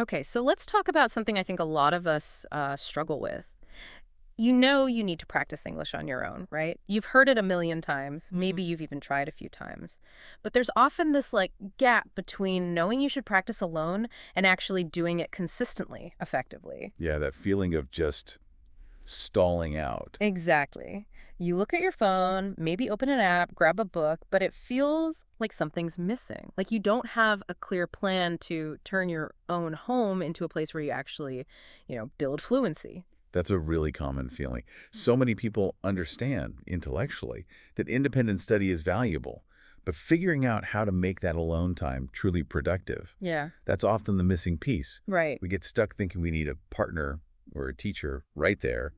Okay, so let's talk about something I think a lot of us struggle with. You know you need to practice English on your own, right? You've heard it a million times. Maybe you've even tried a few times. But there's often this gap between knowing you should practice alone and actually doing it consistently, effectively. Yeah, that feeling of just stalling out. Exactly. You look at your phone, maybe open an app, grab a book, but it feels like something's missing. Like you don't have a clear plan to turn your own home into a place where you actually, build fluency. That's a really common feeling. So many people understand intellectually that independent study is valuable, but figuring out how to make that alone time truly productive, Yeah. that's often the missing piece. Right. We get stuck thinking we need a partner or a teacher right there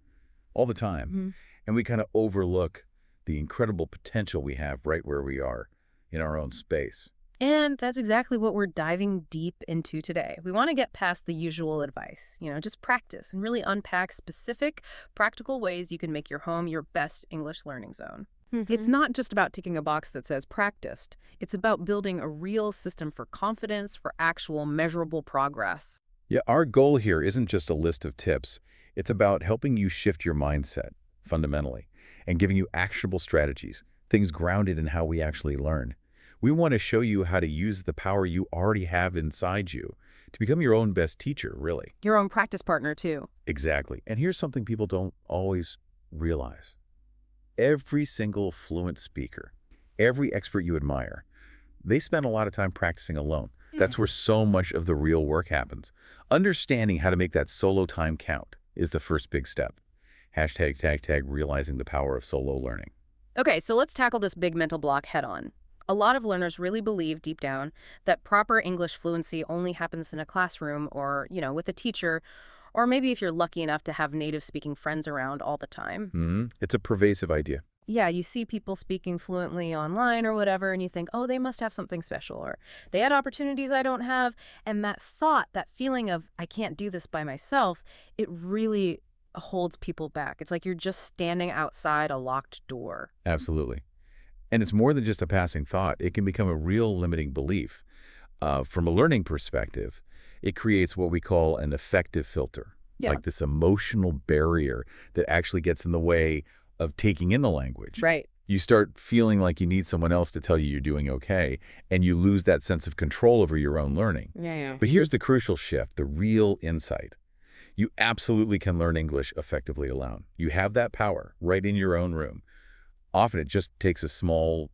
all the time, Mhm. and we kind of overlook the incredible potential we have right where we are in our own space. And that's exactly what we're diving deep into today. We want to get past the usual advice, just practice and really unpack specific, practical ways you can make your home your best English learning zone. It's not just about ticking a box that says practiced. It's about building a real system for confidence, for actual measurable progress. Yeah, our goal here isn't just a list of tips. It's about helping you shift your mindset, fundamentally, and giving you actionable strategies, things grounded in how we actually learn. We want to show you how to use the power you already have inside you to become your own best teacher, really. Your own practice partner, too. Exactly. And here's something people don't always realize. Every single fluent speaker, every expert you admire, they spend a lot of time practicing alone. That's where so much of the real work happens. Understanding how to make that solo time count is the first big step. #, realizing the power of solo learning. Okay, so let's tackle this big mental block head on. A lot of learners really believe deep down that proper English fluency only happens in a classroom or, with a teacher, or maybe if you're lucky enough to have native speaking friends around all the time. It's a pervasive idea. Yeah, you see people speaking fluently online or whatever, and you think, oh, they must have something special, or they had opportunities I don't have. And that thought, that feeling of, I can't do this by myself, it really holds people back. It's like you're just standing outside a locked door. Absolutely. And it's more than just a passing thought. It can become a real limiting belief. From a learning perspective, it creates what we call an affective filter. It's Yeah. like this emotional barrier that actually gets in the way of taking in the language. Right. You start feeling like you need someone else to tell you you're doing okay, and you lose that sense of control over your own learning. Yeah. But here's the crucial shift, the real insight. You absolutely can learn English effectively alone. You have that power right in your own room. Often it just takes a small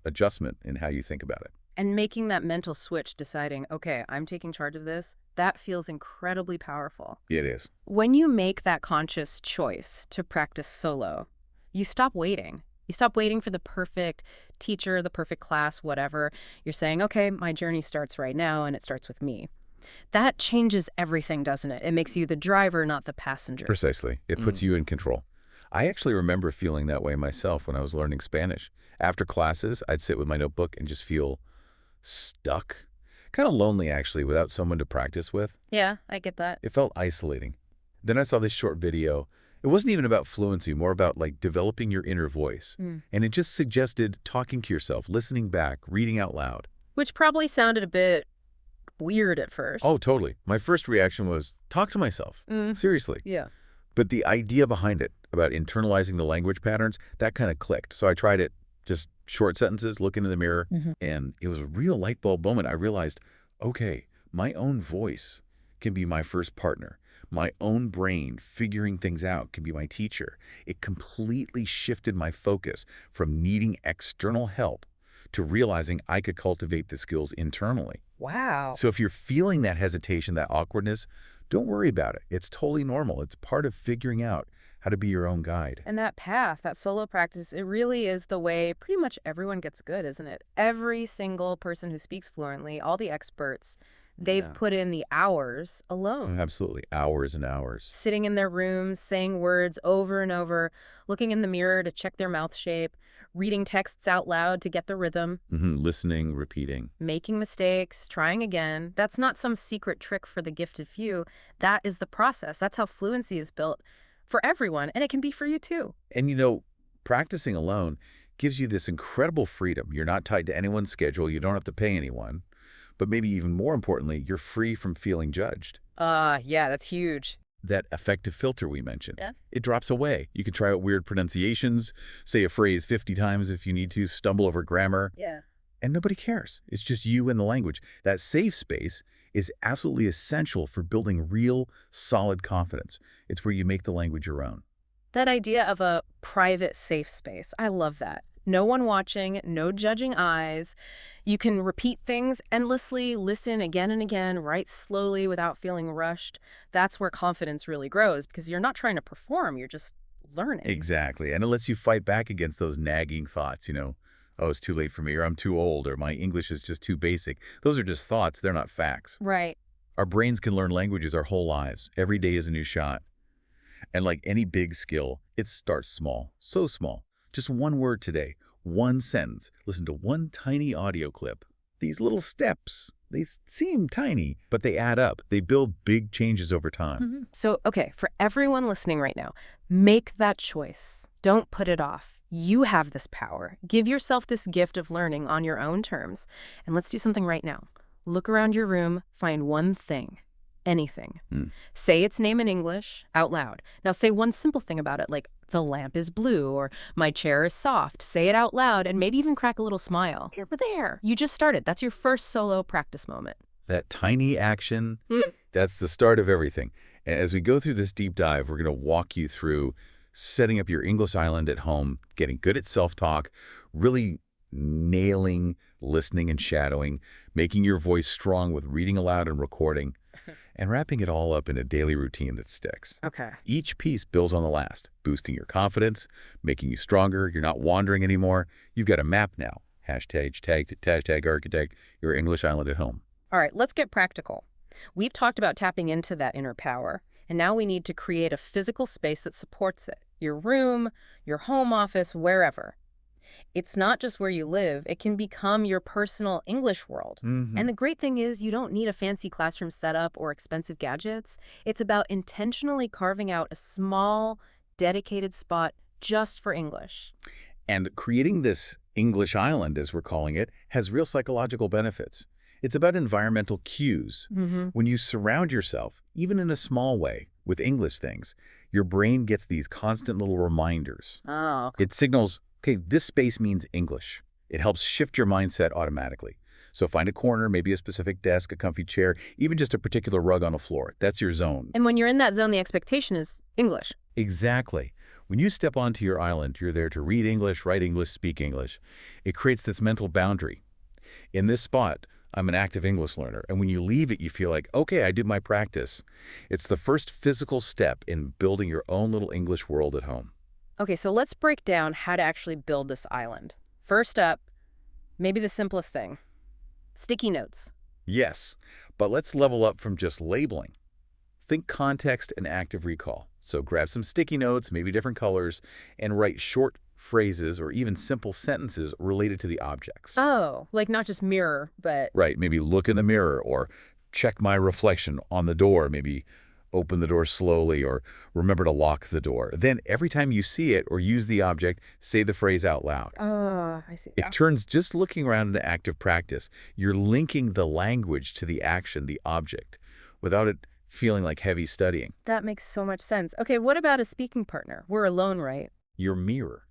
adjustment in how you think about it. And making that mental switch, deciding, okay, I'm taking charge of this, that feels incredibly powerful. It is. When you make that conscious choice to practice solo, you stop waiting. You stop waiting for the perfect teacher, the perfect class, whatever. You're saying, okay, my journey starts right now, and it starts with me. That changes everything, doesn't it? It makes you the driver, not the passenger. Precisely. It puts you in control. I actually remember feeling that way myself when I was learning Spanish. After classes, I'd sit with my notebook and just feel stuck. Kind of lonely, actually, without someone to practice with. Yeah, I get that. It felt isolating. Then I saw this short video. It wasn't even about fluency, more about developing your inner voice. And it just suggested talking to yourself, listening back, reading out loud. Which probably sounded a bit weird at first. Oh, totally. My first reaction was, talk to myself. Seriously. Yeah. But the idea behind it, about internalizing the language patterns, that kind of clicked. So I tried it, just short sentences, look into the mirror, and it was a real light bulb moment. I realized, okay, my own voice can be my first partner. My own brain figuring things out can be my teacher. It completely shifted my focus from needing external help to realizing I could cultivate the skills internally. Wow. So if you're feeling that hesitation, that awkwardness, don't worry about it. It's totally normal. It's part of figuring out how to be your own guide. And that path, that solo practice, it really is the way pretty much everyone gets good, isn't it? Every single person who speaks fluently, all the experts, they've put in the hours alone. Absolutely. Hours and hours. Sitting in their rooms, saying words over and over, looking in the mirror to check their mouth shape, reading texts out loud to get the rhythm, Listening, repeating. making mistakes, trying again. That's not some secret trick for the gifted few. That is the process. That's how fluency is built for everyone, and it can be for you too. And practicing alone gives you this incredible freedom. You're not tied to anyone's schedule. You don't have to pay anyone. But maybe even more importantly, you're free from feeling judged. Yeah, that's huge. That affective filter we mentioned, Yeah. it drops away. You can try out weird pronunciations, say a phrase 50 times if you need to, stumble over grammar, Yeah. and nobody cares. It's just you and the language. That safe space is absolutely essential for building real, solid confidence. It's where you make the language your own. That idea of a private safe space, I love that. No one watching, no judging eyes. You can repeat things endlessly, listen again and again, write slowly without feeling rushed. That's where confidence really grows because you're not trying to perform, you're just learning. Exactly. And it lets you fight back against those nagging thoughts, oh, it's too late for me, or I'm too old, or my English is just too basic. Those are just thoughts. They're not facts. Right. Our brains can learn languages our whole lives. Every day is a new shot. And like any big skill, it starts small, so small. Just one word today, one sentence. Listen to one tiny audio clip. These little steps, they seem tiny, but they add up. They build big changes over time. So, okay, for everyone listening right now, make that choice. Don't put it off. You have this power. Give yourself this gift of learning on your own terms. And let's do something right now. Look around your room, find one thing. Anything. Say its name in English out loud. Now say one simple thing about it, like the lamp is blue or my chair is soft. Say it out loud and maybe even crack a little smile. Here, there. You just started. That's your first solo practice moment. That tiny action, that's the start of everything. And as we go through this deep dive, we're going to walk you through setting up your English island at home, getting good at self-talk, really nailing listening and shadowing, making your voice strong with reading aloud and recording, and wrapping it all up in a daily routine that sticks. Okay. Each piece builds on the last, boosting your confidence, making you stronger. You're not wandering anymore. You've got a map now. Hashtag architect your English island at home. All right, let's get practical. We've talked about tapping into that inner power, and now we need to create a physical space that supports it. Your room, your home office, wherever. It's not just where you live. It can become your personal English world. And the great thing is you don't need a fancy classroom setup or expensive gadgets. It's about intentionally carving out a small, dedicated spot just for English. And creating this English island, as we're calling it, has real psychological benefits. It's about environmental cues. When you surround yourself, even in a small way, with English things, your brain gets these constant little reminders. Oh. It signals, okay, this space means English. It helps shift your mindset automatically. So find a corner, maybe a specific desk, a comfy chair, even just a particular rug on the floor. That's your zone. And when you're in that zone, the expectation is English. Exactly. When you step onto your island, you're there to read English, write English, speak English. It creates this mental boundary. In this spot, I'm an active English learner. And when you leave it, you feel like, okay, I did my practice. It's the first physical step in building your own little English world at home. Okay, so let's break down how to actually build this island. First up, maybe the simplest thing, sticky notes. Yes, but let's level up from just labeling. Think context and active recall. So grab some sticky notes, maybe different colors, and write short phrases or even simple sentences related to the objects. Oh, like not just mirror, but... Right, maybe look in the mirror or check my reflection on the door, maybe open the door slowly or remember to lock the door. Then every time you see it or use the object, say the phrase out loud. Oh, I see. It turns just looking around into active practice. You're linking the language to the action, the object, without it feeling like heavy studying. That makes so much sense. Okay, what about a speaking partner? We're alone, right? Your mirror.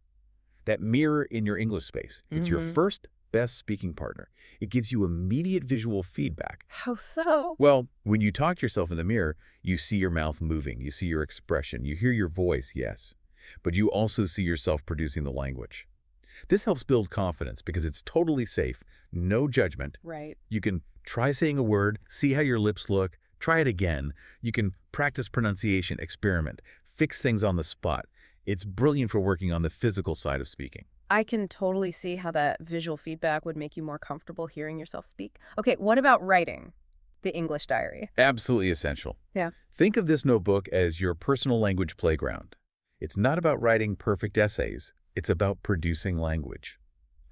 That mirror in your English space. It's your first best speaking partner. It gives you immediate visual feedback. How so? Well, when you talk to yourself in the mirror, you see your mouth moving, you see your expression, you hear your voice, yes, but you also see yourself producing the language. This helps build confidence because it's totally safe, no judgment. Right. You can try saying a word, see how your lips look, try it again. You can practice pronunciation, experiment, fix things on the spot. It's brilliant for working on the physical side of speaking. I can totally see how that visual feedback would make you more comfortable hearing yourself speak. Okay, what about writing? The English diary. Absolutely essential. Yeah. Think of this notebook as your personal language playground. It's not about writing perfect essays. It's about producing language.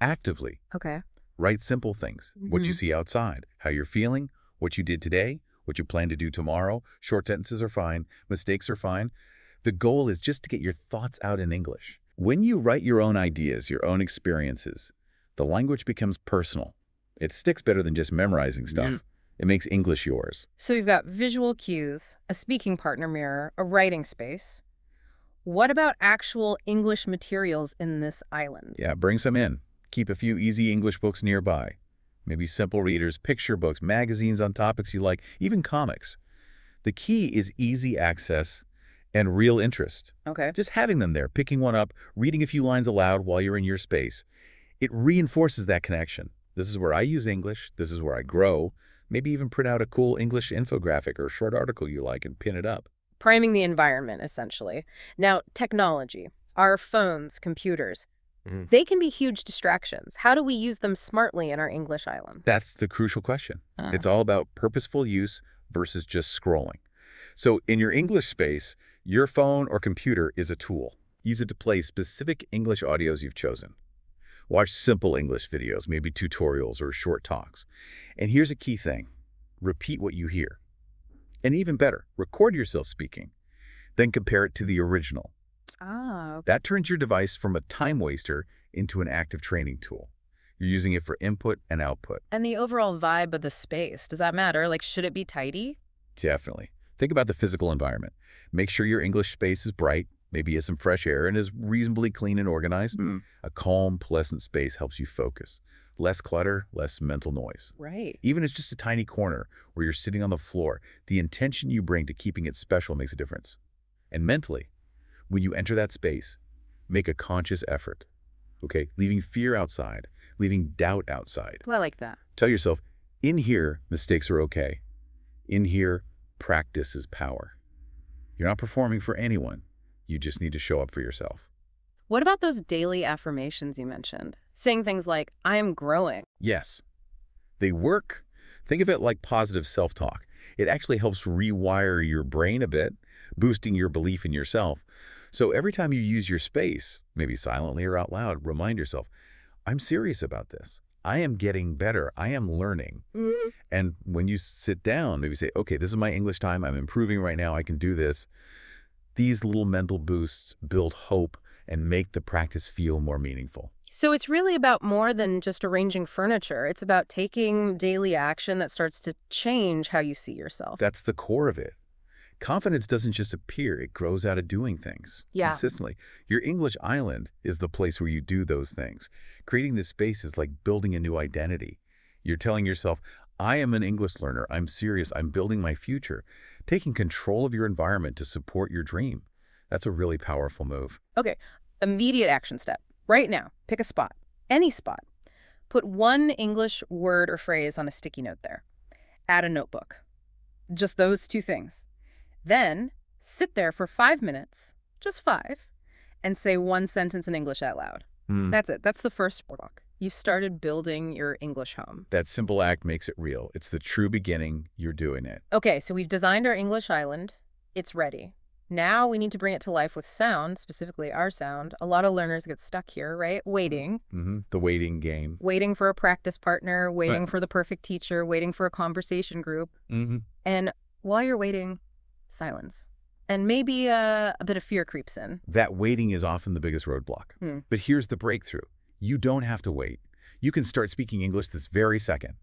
Actively. Okay. Write simple things. What you see outside, how you're feeling, what you did today, what you plan to do tomorrow. Short sentences are fine. Mistakes are fine. The goal is just to get your thoughts out in English. When you write your own ideas, your own experiences, the language becomes personal. It sticks better than just memorizing stuff. It makes English yours. So we've got visual cues, a speaking partner mirror, a writing space. What about actual English materials in this island? Yeah, bring some in. Keep a few easy English books nearby. Maybe simple readers, picture books, magazines on topics you like, even comics. The key is easy access and real interest. Okay. Just having them there, picking one up, reading a few lines aloud while you're in your space. It reinforces that connection. This is where I use English. This is where I grow. Maybe even print out a cool English infographic or short article you like and pin it up. Priming the environment, essentially. Now, technology, our phones, computers, they can be huge distractions. How do we use them smartly in our English island? That's the crucial question. It's all about purposeful use versus just scrolling. So in your English space, your phone or computer is a tool. Use it to play specific English audios you've chosen. Watch simple English videos, maybe tutorials or short talks. And here's a key thing. Repeat what you hear. And even better, record yourself speaking. Then compare it to the original. Okay. That turns your device from a time waster into an active training tool. You're using it for input and output. And the overall vibe of the space, does that matter? Like, should it be tidy? Definitely. Think about the physical environment. Make sure your English space is bright, maybe has some fresh air, and is reasonably clean and organized. A calm, pleasant space helps you focus. Less clutter, less mental noise. Right. Even if it's just a tiny corner where you're sitting on the floor, the intention you bring to keeping it special makes a difference. And mentally, when you enter that space, make a conscious effort, okay? Leaving fear outside, leaving doubt outside. I like that. Tell yourself, in here, mistakes are okay. In here, practice is power. You're not performing for anyone. You just need to show up for yourself. What about those daily affirmations you mentioned? Saying things like, I am growing. Yes, they work. Think of it like positive self-talk. It actually helps rewire your brain a bit, boosting your belief in yourself. So every time you use your space, maybe silently or out loud, remind yourself, I'm serious about this. I am getting better. I am learning. And when you sit down, maybe say, okay, this is my English time. I'm improving right now. I can do this. These little mental boosts build hope and make the practice feel more meaningful. So it's really about more than just arranging furniture. It's about taking daily action that starts to change how you see yourself. That's the core of it. Confidence doesn't just appear, it grows out of doing things consistently. Your English island is the place where you do those things. Creating this space is like building a new identity. You're telling yourself, I am an English learner, I'm serious, I'm building my future. Taking control of your environment to support your dream. That's a really powerful move. Okay, immediate action step. Right now, pick a spot, any spot. Put one English word or phrase on a sticky note there. Add a notebook. Just those two things. Then sit there for 5 minutes, just 5, and say one sentence in English out loud. That's it. That's the first walk. You started building your English home. That simple act makes it real. It's the true beginning. You're doing it. Okay, so we've designed our English island. It's ready. Now we need to bring it to life with sound, specifically our sound. A lot of learners get stuck here, right? Waiting. The waiting game. Waiting for a practice partner, waiting for the perfect teacher, waiting for a conversation group. And while you're waiting, silence. And maybe a bit of fear creeps in. That waiting is often the biggest roadblock. But here's the breakthrough. You don't have to wait. You can start speaking English this very second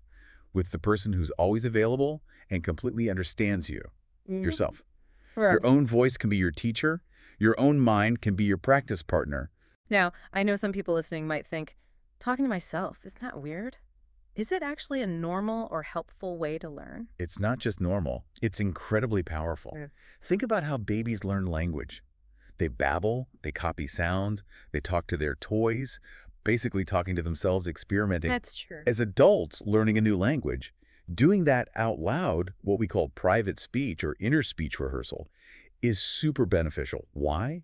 with the person who's always available and completely understands you, yourself. Right. Your own voice can be your teacher. Your own mind can be your practice partner. Now, I know some people listening might think, talking to myself, isn't that weird? Is it actually a normal or helpful way to learn? It's not just normal. It's incredibly powerful. Think about how babies learn language. They babble, they copy sounds, they talk to their toys, basically talking to themselves, experimenting. That's true. As adults learning a new language, doing that out loud, what we call private speech or inner speech rehearsal, is super beneficial. Why?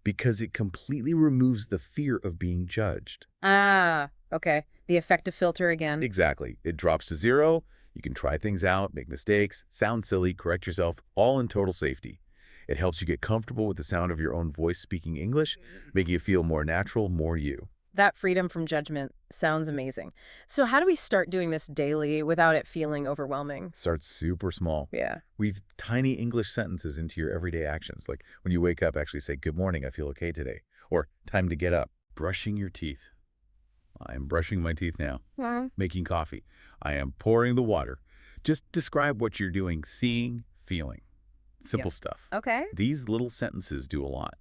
Because it completely removes the fear of being judged. Ah, okay. The affective filter again. Exactly. It drops to 0. You can try things out, make mistakes, sound silly, correct yourself, all in total safety. It helps you get comfortable with the sound of your own voice speaking English, making you feel more natural, more you. That freedom from judgment sounds amazing. So how do we start doing this daily without it feeling overwhelming? Start super small. Yeah. Weave tiny English sentences into your everyday actions. Like when you wake up, actually say, good morning, I feel okay today. Or time to get up. Brushing your teeth. I am brushing my teeth now. Well, Making coffee. I am pouring the water. Just describe what you're doing, seeing, feeling. yep. Simple stuff. Okay. These little sentences do a lot.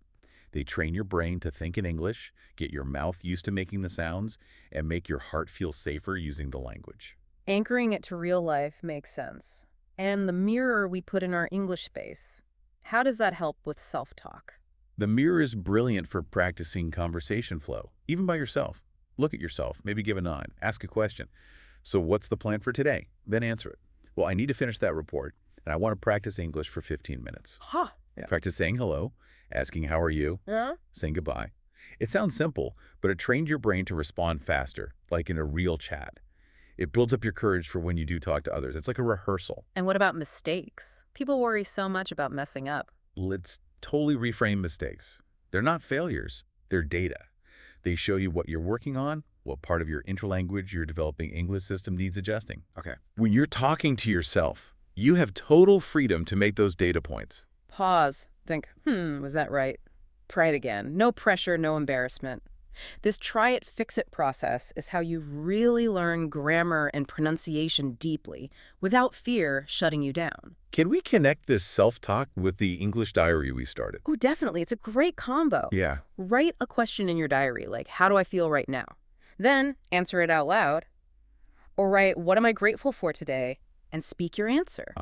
They train your brain to think in English, get your mouth used to making the sounds, and make your heart feel safer using the language. Anchoring it to real life makes sense. And the mirror we put in our English space, how does that help with self-talk? The mirror is brilliant for practicing conversation flow, even by yourself. Look at yourself, maybe give a nod, ask a question. So what's the plan for today? Then answer it. Well, I need to finish that report, and I want to practice English for 15 minutes. Huh. Practice saying hello, asking how are you, Yeah. saying goodbye. It sounds simple, but it trained your brain to respond faster, like in a real chat. It builds up your courage for when you do talk to others. It's like a rehearsal. And what about mistakes? People worry so much about messing up. Let's totally reframe mistakes. They're not failures, they're data. They show you what you're working on, what part of your interlanguage your developing English system needs adjusting. Okay. When you're talking to yourself, you have total freedom to make those data points. Pause. Think, was that right? Try it again. No pressure, no embarrassment. This try it, fix it process is how you really learn grammar and pronunciation deeply without fear shutting you down. Can we connect this self-talk with the English diary we started? Oh, definitely. It's a great combo. Yeah. Write a question in your diary, like, how do I feel right now? Then answer it out loud. Or write, what am I grateful for today? And speak your answer.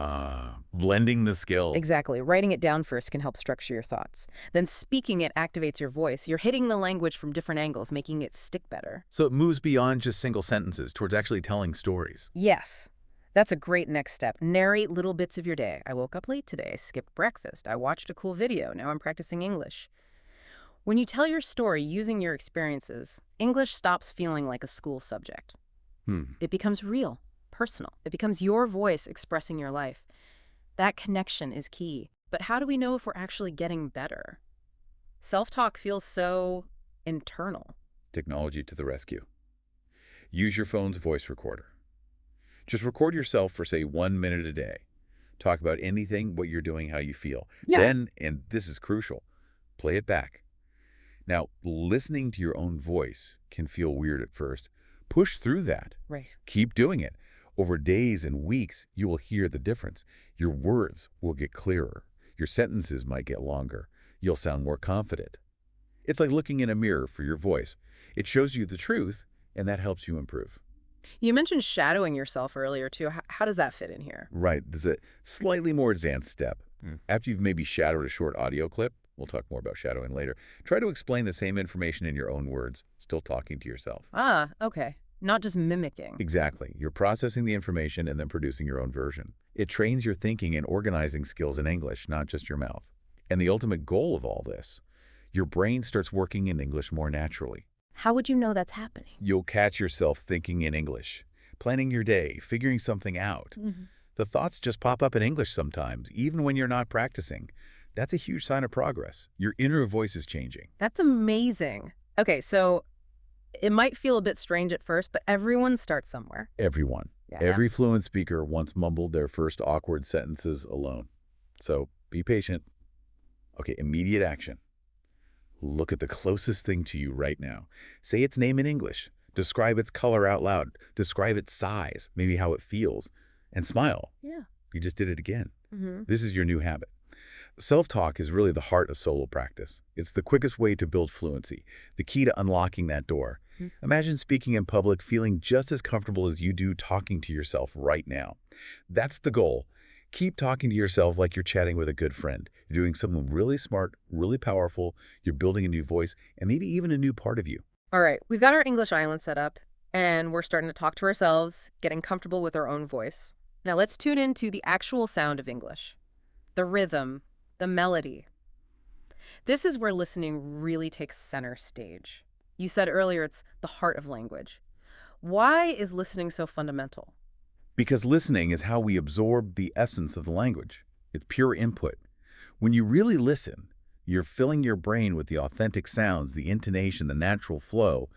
Blending the skills. Exactly. Writing it down first can help structure your thoughts. Then speaking it activates your voice. You're hitting the language from different angles, making it stick better. So it moves beyond just single sentences towards actually telling stories. Yes. That's a great next step. Narrate little bits of your day. I woke up late today, skipped breakfast, I watched a cool video, now I'm practicing English. When you tell your story using your experiences, English stops feeling like a school subject. It becomes real, personal. It becomes your voice expressing your life. That connection is key. But how do we know if we're actually getting better? Self-talk feels so internal. Technology to the rescue. Use your phone's voice recorder. Just record yourself for, say, 1 minute a day. Talk about anything, what you're doing, how you feel. Yeah. Then, and this is crucial, play it back. Now, listening to your own voice can feel weird at first. Push through that. Right. Keep doing it. Over days and weeks, you will hear the difference. Your words will get clearer. Your sentences might get longer. You'll sound more confident. It's like looking in a mirror for your voice. It shows you the truth, and that helps you improve. You mentioned shadowing yourself earlier, too. How does that fit in here? Right. There's a slightly more advanced step. After you've maybe shadowed a short audio clip, we'll talk more about shadowing later, try to explain the same information in your own words, still talking to yourself. Ah, okay. Not just mimicking. Exactly. You're processing the information and then producing your own version. It trains your thinking and organizing skills in English, not just your mouth. And the ultimate goal of all this, your brain starts working in English more naturally. How would you know that's happening? You'll catch yourself thinking in English, planning your day, figuring something out. The thoughts just pop up in English sometimes, even when you're not practicing. That's a huge sign of progress. Your inner voice is changing. That's amazing. Okay, so it might feel a bit strange at first, but everyone starts somewhere. Everyone. Yeah. Every fluent speaker once mumbled their first awkward sentences alone. So be patient. Okay, immediate action. Look at the closest thing to you right now. Say its name in English. Describe its color out loud. Describe its size, maybe how it feels. And smile. Yeah. You just did it again. This is your new habit. Self-talk is really the heart of solo practice. It's the quickest way to build fluency, the key to unlocking that door. Imagine speaking in public feeling just as comfortable as you do talking to yourself right now. That's the goal. Keep talking to yourself like you're chatting with a good friend. You're doing something really smart, really powerful. You're building a new voice and maybe even a new part of you. All right, we've got our English island set up, and we're starting to talk to ourselves, getting comfortable with our own voice. Now let's tune into the actual sound of English. The rhythm, the melody. This is where listening really takes center stage. You said earlier it's the heart of language. Why is listening so fundamental? Because listening is how we absorb the essence of the language. It's pure input. When you really listen, you're filling your brain with the authentic sounds, the intonation, the natural flow,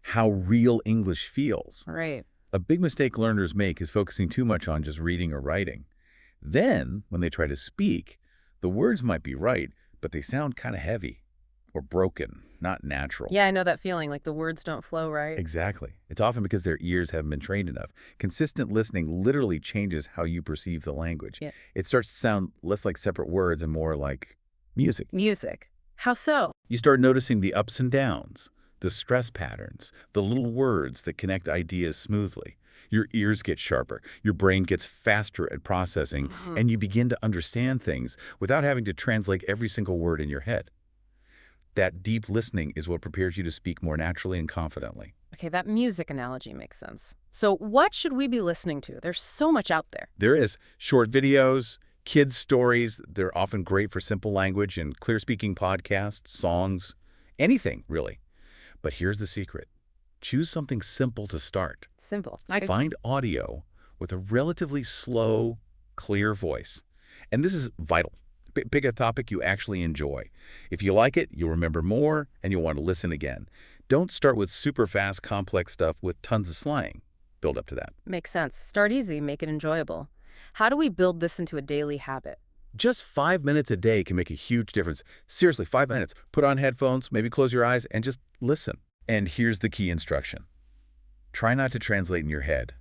how real English feels. Right. A big mistake learners make is focusing too much on just reading or writing. Then, when they try to speak, the words might be right, but they sound kind of heavy or broken, not natural. Yeah, I know that feeling, like the words don't flow right. Exactly. It's often because their ears haven't been trained enough. Consistent listening literally changes how you perceive the language. Yeah. It starts to sound less like separate words and more like music. Music. How so? You start noticing the ups and downs, the stress patterns, the little words that connect ideas smoothly. Your ears get sharper, your brain gets faster at processing, Mhm. and you begin to understand things without having to translate every single word in your head. That deep listening is what prepares you to speak more naturally and confidently. Okay, that music analogy makes sense. So what should we be listening to? There's so much out there. There is short videos, kids' stories. They're often great for simple language and clear-speaking podcasts, songs, anything, really. But here's the secret. Choose something simple to start. Simple. Find audio with a relatively slow, clear voice. And this is vital. Pick a topic you actually enjoy. If you like it, you'll remember more and you'll want to listen again. Don't start with super fast, complex stuff with tons of slang. Build up to that. Makes sense. Start easy, make it enjoyable. How do we build this into a daily habit? Just 5 minutes a day can make a huge difference. Seriously, 5 minutes. Put on headphones, maybe close your eyes, and just listen. And here's the key instruction. Try not to translate in your head.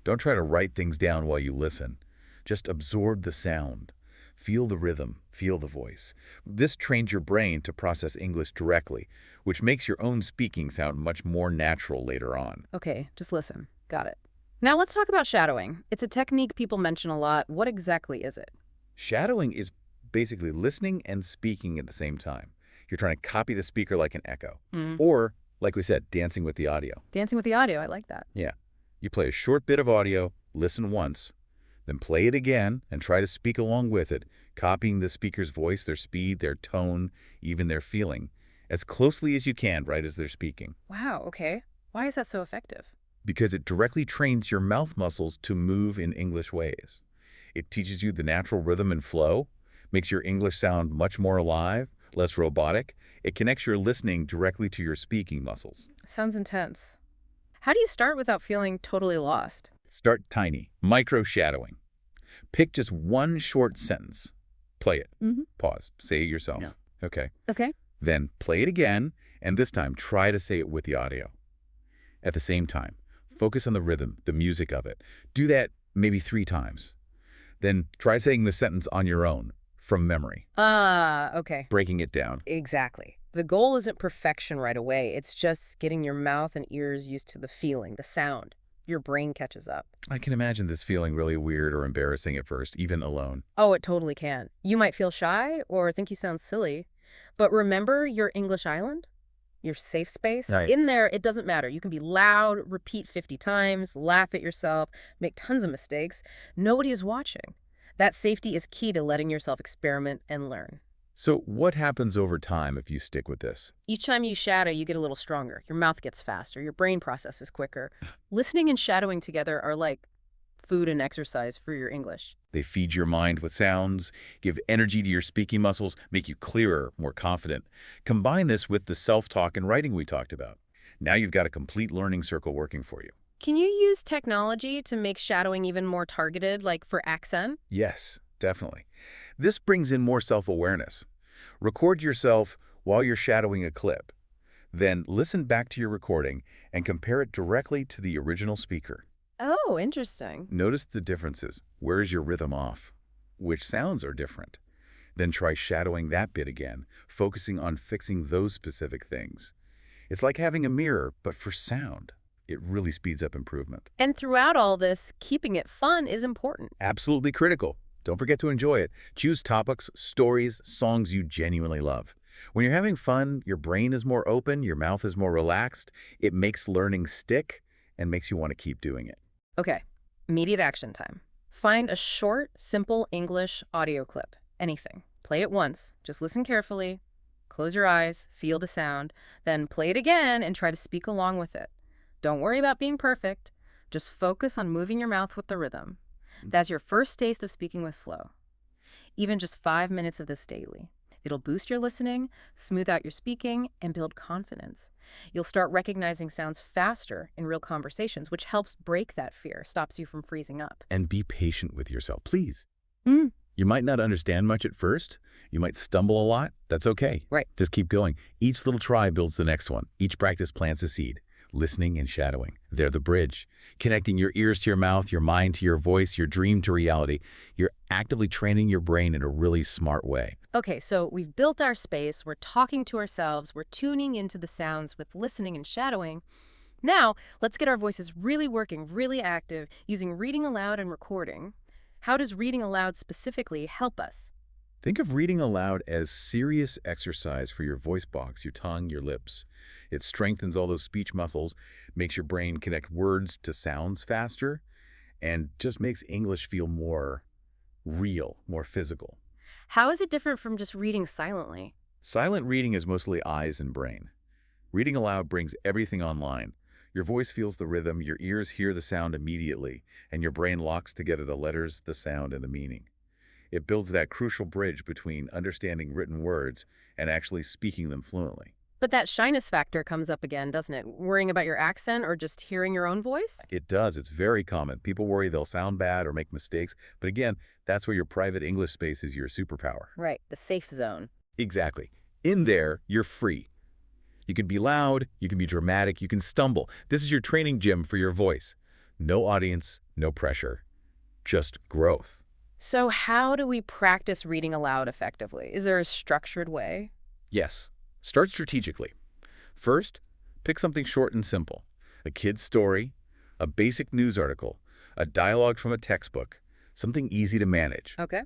Don't try to write things down while you listen. Just absorb the sound. Feel the rhythm, feel the voice. This trains your brain to process English directly, which makes your own speaking sound much more natural later on. Okay, just listen. Got it. Now let's talk about shadowing. It's a technique people mention a lot. What exactly is it? Shadowing is basically listening and speaking at the same time. You're trying to copy the speaker like an echo. Or, like we said, dancing with the audio. Dancing with the audio, I like that. Yeah. You play a short bit of audio, listen once, then play it again and try to speak along with it, copying the speaker's voice, their speed, their tone, even their feeling, as closely as you can right as they're speaking. Wow, okay. Why is that so effective? Because it directly trains your mouth muscles to move in English ways. It teaches you the natural rhythm and flow, makes your English sound much more alive, less robotic. It connects your listening directly to your speaking muscles. Sounds intense. How do you start without feeling totally lost? Start tiny, micro-shadowing. Pick just one short sentence. Play it. Pause. Say it yourself. Yeah. Okay. Okay. Then play it again, and this time try to say it with the audio. At the same time, focus on the rhythm, the music of it. Do that maybe 3 times. Then try saying the sentence on your own, from memory, Okay. breaking it down. Exactly. The goal isn't perfection right away. It's just getting your mouth and ears used to the feeling, the sound. Your brain catches up. I can imagine this feeling really weird or embarrassing at first, even alone. Oh, it totally can. You might feel shy or think you sound silly. But remember your English island? Your safe space? Right. In there, it doesn't matter. You can be loud, repeat 50 times, laugh at yourself, make tons of mistakes. Nobody is watching. That safety is key to letting yourself experiment and learn. So what happens over time if you stick with this? Each time you shadow, you get a little stronger. Your mouth gets faster. Your brain processes quicker. Listening and shadowing together are like food and exercise for your English. They feed your mind with sounds, give energy to your speaking muscles, make you clearer, more confident. Combine this with the self-talk and writing we talked about. Now you've got a complete learning circle working for you. Can you use technology to make shadowing even more targeted, like for accent? Yes, definitely. This brings in more self-awareness. Record yourself while you're shadowing a clip. Then listen back to your recording and compare it directly to the original speaker. Oh, interesting. Notice the differences. Where's your rhythm off? Which sounds are different? Then try shadowing that bit again, focusing on fixing those specific things. It's like having a mirror, but for sound. It really speeds up improvement. And throughout all this, keeping it fun is important. Absolutely critical. Don't forget to enjoy it. Choose topics, stories, songs you genuinely love. When you're having fun, your brain is more open, your mouth is more relaxed. It makes learning stick and makes you want to keep doing it. Okay, immediate action time. Find a short, simple English audio clip. Anything. Play it once. Just listen carefully. Close your eyes, feel the sound, then play it again and try to speak along with it. Don't worry about being perfect. Just focus on moving your mouth with the rhythm. That's your first taste of speaking with flow. Even just 5 minutes of this daily. It'll boost your listening, smooth out your speaking, and build confidence. You'll start recognizing sounds faster in real conversations, which helps break that fear, stops you from freezing up. And be patient with yourself, please. You might not understand much at first. You might stumble a lot. That's okay. Right. Just keep going. Each little try builds the next one. Each practice plants a seed. Listening and shadowing. They're the bridge. Connecting your ears to your mouth, your mind to your voice, your dream to reality. You're actively training your brain in a really smart way. Okay, so we've built our space, we're talking to ourselves, we're tuning into the sounds with listening and shadowing. Now, let's get our voices really working, really active, using reading aloud and recording. How does reading aloud specifically help us? Think of reading aloud as serious exercise for your voice box, your tongue, your lips. It strengthens all those speech muscles, makes your brain connect words to sounds faster, and just makes English feel more real, more physical. How is it different from just reading silently? Silent reading is mostly eyes and brain. Reading aloud brings everything online. Your voice feels the rhythm, your ears hear the sound immediately, and your brain locks together the letters, the sound, and the meaning. It builds that crucial bridge between understanding written words and actually speaking them fluently. But that shyness factor comes up again, doesn't it? Worrying about your accent or just hearing your own voice? It does. It's very common. People worry they'll sound bad or make mistakes. But again, that's where your private English space is your superpower. Right, the safe zone. Exactly. In there, you're free. You can be loud, you can be dramatic, you can stumble. This is your training gym for your voice. No audience, no pressure, just growth. So how do we practice reading aloud effectively? Is there a structured way? Yes. Start strategically. First, pick something short and simple. A kid's story, a basic news article, a dialogue from a textbook, something easy to manage. Okay.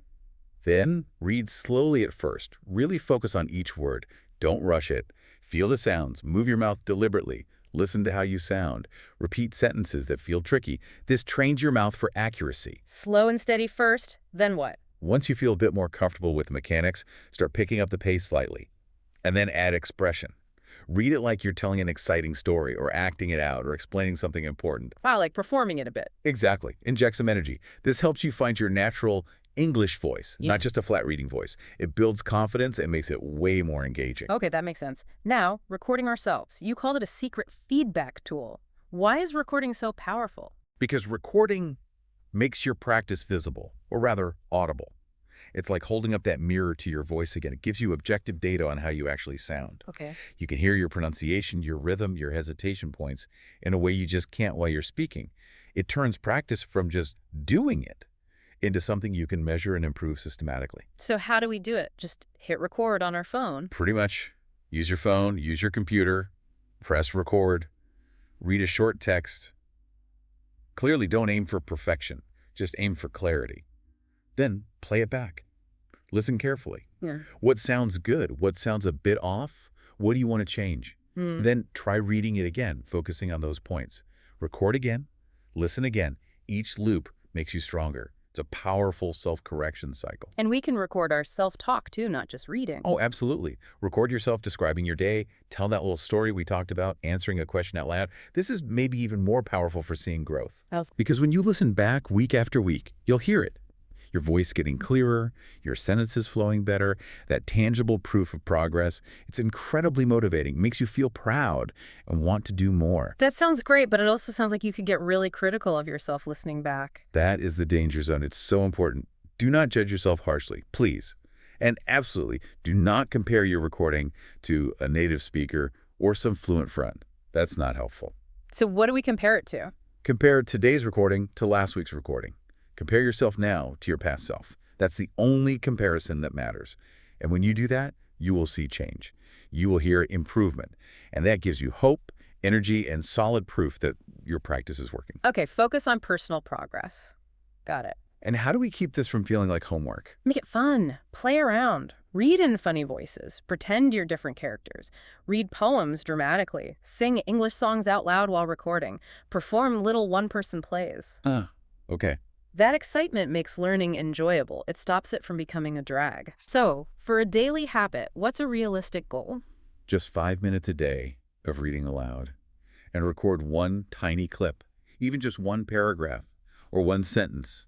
Then, read slowly at first. Really focus on each word. Don't rush it. Feel the sounds. Move your mouth deliberately. Listen to how you sound. Repeat sentences that feel tricky. This trains your mouth for accuracy. Slow and steady first, then what? Once you feel a bit more comfortable with the mechanics, start picking up the pace slightly. And then add expression. Read it like you're telling an exciting story or acting it out or explaining something important. Wow, like performing it a bit. Exactly. Inject some energy. This helps you find your natural English voice, Yeah. not just a flat reading voice. It builds confidence and makes it way more engaging. Okay, that makes sense. Now, recording ourselves. You called it a secret feedback tool. Why is recording so powerful? Because recording makes your practice visible, or rather audible. It's like holding up that mirror to your voice again. It gives you objective data on how you actually sound. Okay. You can hear your pronunciation, your rhythm, your hesitation points in a way you just can't while you're speaking. It turns practice from just doing it into something you can measure and improve systematically. So how do we do it? Just hit record on our phone? Pretty much. Use your phone, use your computer, press record, read a short text. Clearly, don't aim for perfection. Just aim for clarity. Then play it back. Listen carefully. Yeah. What sounds good? What sounds a bit off? What do you want to change? Then try reading it again, focusing on those points. Record again, listen again. Each loop makes you stronger. It's a powerful self-correction cycle. And we can record our self-talk too, not just reading. Oh, absolutely. Record yourself describing your day, tell that little story we talked about, answering a question out loud. This is maybe even more powerful for seeing growth. Because when you listen back week after week, you'll hear it. Your voice getting clearer, your sentences flowing better, that tangible proof of progress. It's incredibly motivating, makes you feel proud and want to do more. That sounds great, but it also sounds like you could get really critical of yourself listening back. That is the danger zone. It's so important. Do not judge yourself harshly, please. And absolutely, do not compare your recording to a native speaker or some fluent friend. That's not helpful. So what do we compare it to? Compare today's recording to last week's recording. Compare yourself now to your past self. That's the only comparison that matters. And when you do that, you will see change. You will hear improvement. And that gives you hope, energy, and solid proof that your practice is working. Okay, focus on personal progress. Got it. And how do we keep this from feeling like homework? Make it fun. Play around. Read in funny voices. Pretend you're different characters. Read poems dramatically. Sing English songs out loud while recording. Perform little one-person plays. Okay. That excitement makes learning enjoyable. It stops it from becoming a drag. So, for a daily habit, what's a realistic goal? Just 5 minutes a day of reading aloud. And record one tiny clip, even just one paragraph or one sentence.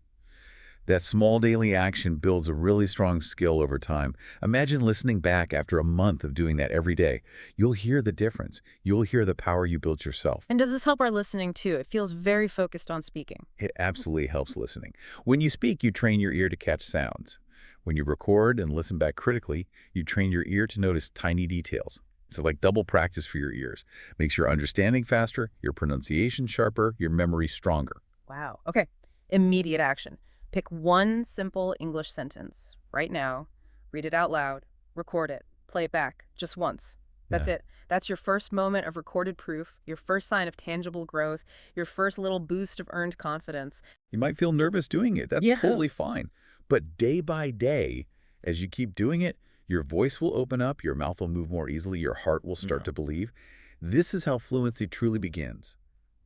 That small daily action builds a really strong skill over time. Imagine listening back after a month of doing that every day. You'll hear the difference. You'll hear the power you built yourself. And does this help our listening too? It feels very focused on speaking. It absolutely helps listening. When you speak, you train your ear to catch sounds. When you record and listen back critically, you train your ear to notice tiny details. It's like double practice for your ears. Makes your understanding faster, your pronunciation sharper, your memory stronger. Wow. Okay. Immediate action. Pick one simple English sentence right now, read it out loud, record it, play it back just once. That's Yeah. it. That's your first moment of recorded proof, your first sign of tangible growth, your first little boost of earned confidence. You might feel nervous doing it. That's Yeah. totally fine. But day by day, as you keep doing it, your voice will open up, your mouth will move more easily, your heart will start to believe. This is how fluency truly begins.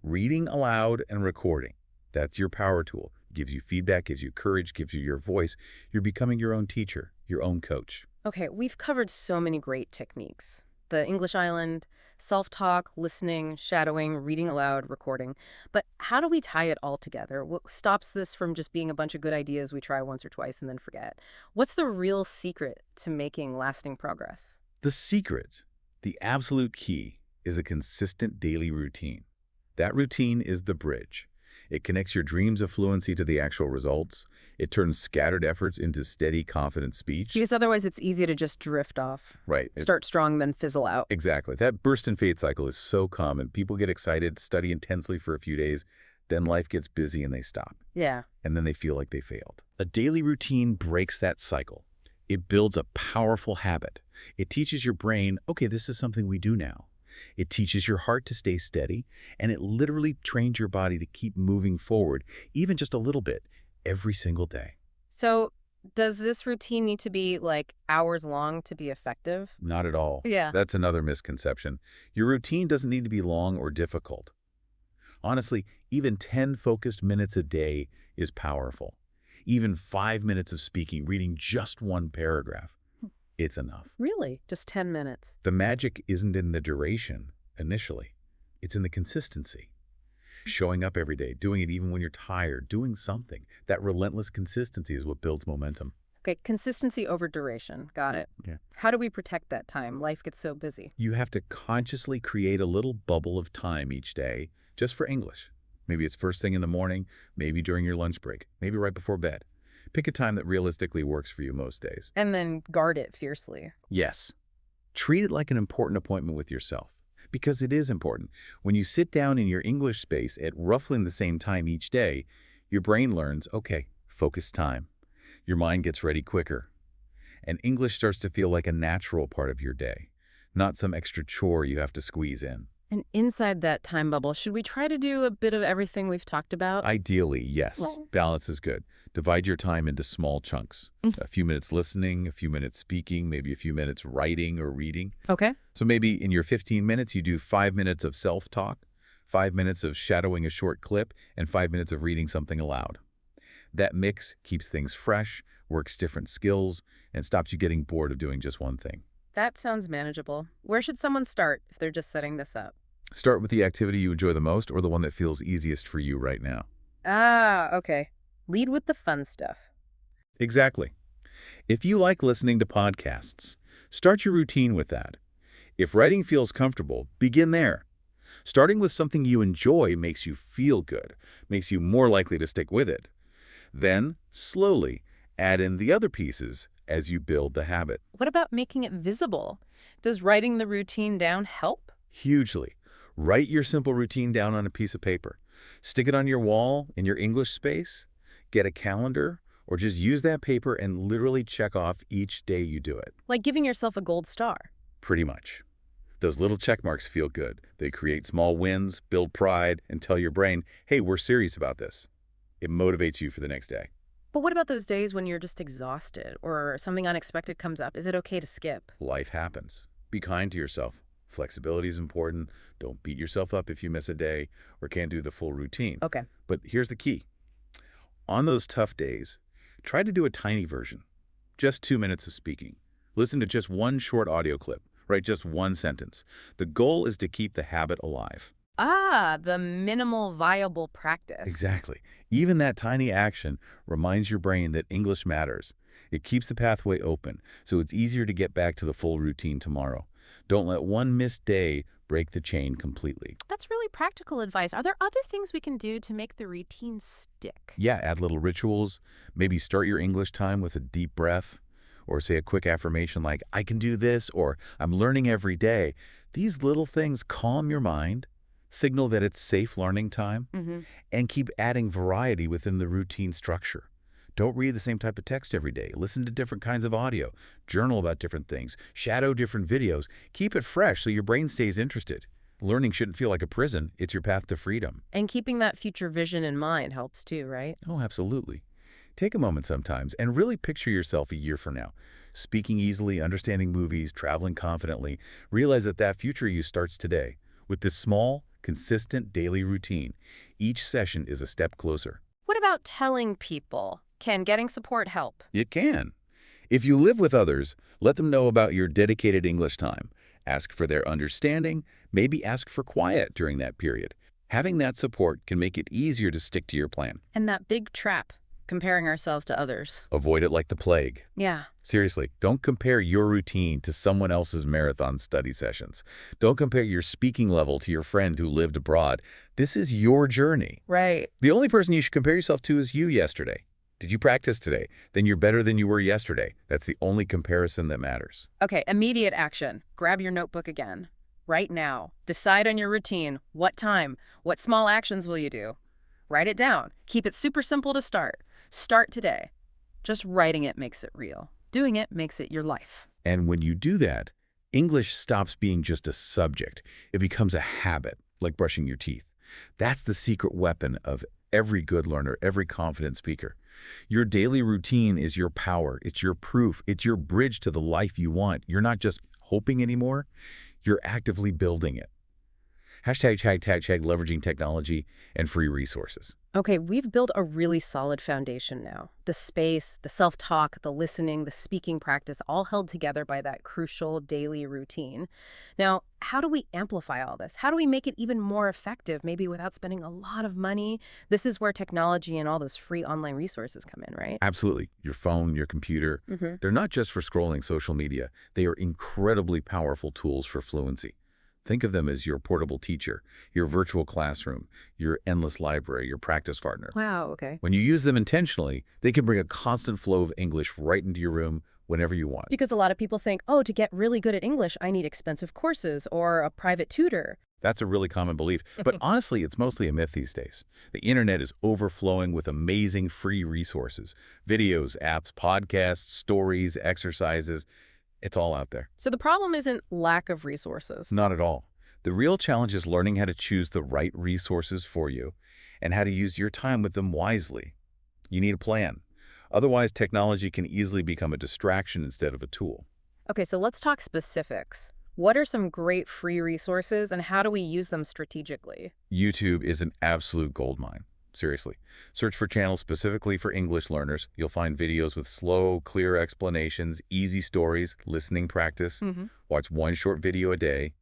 Reading aloud and recording. That's your power tool. Gives you feedback, gives you courage, gives you your voice. You're becoming your own teacher, your own coach. Okay, we've covered so many great techniques. The English Island, self-talk, listening, shadowing, reading aloud, recording. But how do we tie it all together? What stops this from just being a bunch of good ideas we try once or twice and then forget? What's the real secret to making lasting progress? The secret, the absolute key, is a consistent daily routine. That routine is the bridge. It connects your dreams of fluency to the actual results. It turns scattered efforts into steady, confident speech. Because otherwise it's easy to just drift off. Right. Start strong, then fizzle out. Exactly. That burst and fade cycle is so common. People get excited, study intensely for a few days, then life gets busy and they stop. Yeah. And then they feel like they failed. A daily routine breaks that cycle. It builds a powerful habit. It teaches your brain, okay, this is something we do now. It teaches your heart to stay steady, and it literally trains your body to keep moving forward, even just a little bit, every single day. So does this routine need to be like hours long to be effective? Not at all. Yeah. That's another misconception. Your routine doesn't need to be long or difficult. Honestly, even 10 focused minutes a day is powerful. Even 5 minutes of speaking, reading just one paragraph, it's enough. Really? Just 10 minutes? The magic isn't in the duration initially. It's in the consistency. Showing up every day, doing it even when you're tired, doing something. That relentless consistency is what builds momentum. Okay, consistency over duration. Got it. Yeah. How do we protect that time? Life gets so busy. You have to consciously create a little bubble of time each day just for English. Maybe it's first thing in the morning, maybe during your lunch break, maybe right before bed. Pick a time that realistically works for you most days. And then guard it fiercely. Yes. Treat it like an important appointment with yourself, because it is important. When you sit down in your English space at roughly the same time each day, your brain learns, okay, focus time. Your mind gets ready quicker. And English starts to feel like a natural part of your day, not some extra chore you have to squeeze in. And inside that time bubble, should we try to do a bit of everything we've talked about? Ideally, yes. Balance is good. Divide your time into small chunks. A few minutes listening, a few minutes speaking, maybe a few minutes writing or reading. Okay. So maybe in your 15 minutes, you do 5 minutes of self-talk, 5 minutes of shadowing a short clip, and 5 minutes of reading something aloud. That mix keeps things fresh, works different skills, and stops you getting bored of doing just one thing. That sounds manageable. Where should someone start if they're just setting this up? Start with the activity you enjoy the most or the one that feels easiest for you right now. Ah, okay. Lead with the fun stuff. Exactly. If you like listening to podcasts, start your routine with that. If writing feels comfortable, begin there. Starting with something you enjoy makes you feel good, makes you more likely to stick with it. Then, slowly, add in the other pieces as you build the habit. What about making it visible? Does writing the routine down help? Hugely. Write your simple routine down on a piece of paper. Stick it on your wall in your English space. Get a calendar, or just use that paper and literally check off each day you do it. Like giving yourself a gold star. Pretty much. Those little check marks feel good. They create small wins, build pride, and tell your brain, hey, we're serious about this. It motivates you for the next day. But what about those days when you're just exhausted or something unexpected comes up? Is it okay to skip? Life happens. Be kind to yourself. Flexibility is important. Don't beat yourself up if you miss a day or can't do the full routine. Okay. But here's the key. On those tough days, try to do a tiny version. Just 2 minutes of speaking. Listen to just one short audio clip. Write just one sentence. The goal is to keep the habit alive. Ah, the minimal viable practice. Exactly. Even that tiny action reminds your brain that English matters. It keeps the pathway open, so it's easier to get back to the full routine tomorrow. Don't let one missed day Break the chain completely. That's really practical advice. Are there other things we can do to make the routine stick? Yeah, add little rituals. Maybe start your English time with a deep breath, or say a quick affirmation like, I can do this, or I'm learning every day. These little things calm your mind, signal that it's safe learning time, Mm-hmm. and keep adding variety within the routine structure. Don't read the same type of text every day. Listen to different kinds of audio. Journal about different things. Shadow different videos. Keep it fresh so your brain stays interested. Learning shouldn't feel like a prison. It's your path to freedom. And keeping that future vision in mind helps too, right? Oh, absolutely. Take a moment sometimes and really picture yourself a year from now. Speaking easily, understanding movies, traveling confidently. Realize that that future you starts today. With this small, consistent daily routine, each session is a step closer. What about telling people? Can getting support help? It can. If you live with others, let them know about your dedicated English time. Ask for their understanding, maybe ask for quiet during that period. Having that support can make it easier to stick to your plan. And that big trap, comparing ourselves to others. Avoid it like the plague. Yeah. Seriously, don't compare your routine to someone else's marathon study sessions. Don't compare your speaking level to your friend who lived abroad. This is your journey. Right. The only person you should compare yourself to is you yesterday. Did you practice today? Then you're better than you were yesterday. That's the only comparison that matters. Okay, immediate action. Grab your notebook again. Right now. Decide on your routine. What time? What small actions will you do? Write it down. Keep it super simple to start. Start today. Just writing it makes it real. Doing it makes it your life. And when you do that, English stops being just a subject. It becomes a habit, like brushing your teeth. That's the secret weapon of every good learner, every confident speaker. Your daily routine is your power. It's your proof. It's your bridge to the life you want. You're not just hoping anymore. You're actively building it. Hashtag leveraging technology and free resources. Okay, we've built a really solid foundation now. The space, the self-talk, the listening, the speaking practice, all held together by that crucial daily routine. Now, how do we amplify all this? How do we make it even more effective, maybe without spending a lot of money? This is where technology and all those free online resources come in, right? Absolutely. Your phone, your computer, they're not just for scrolling social media. They are incredibly powerful tools for fluency. Think of them as your portable teacher, your virtual classroom, your endless library, your practice partner. Wow, okay. When you use them intentionally, they can bring a constant flow of English right into your room whenever you want. Because a lot of people think, oh, to get really good at English, I need expensive courses or a private tutor. That's a really common belief. But honestly, it's mostly a myth these days. The internet is overflowing with amazing free resources. Videos, apps, podcasts, stories, exercises. It's all out there. So the problem isn't lack of resources. Not at all. The real challenge is learning how to choose the right resources for you and how to use your time with them wisely. You need a plan. Otherwise, technology can easily become a distraction instead of a tool. Okay, so let's talk specifics. What are some great free resources and how do we use them strategically? YouTube is an absolute goldmine. Seriously. Search for channels specifically for English learners. You'll find videos with slow, clear explanations, easy stories, listening practice. Watch one short video a day.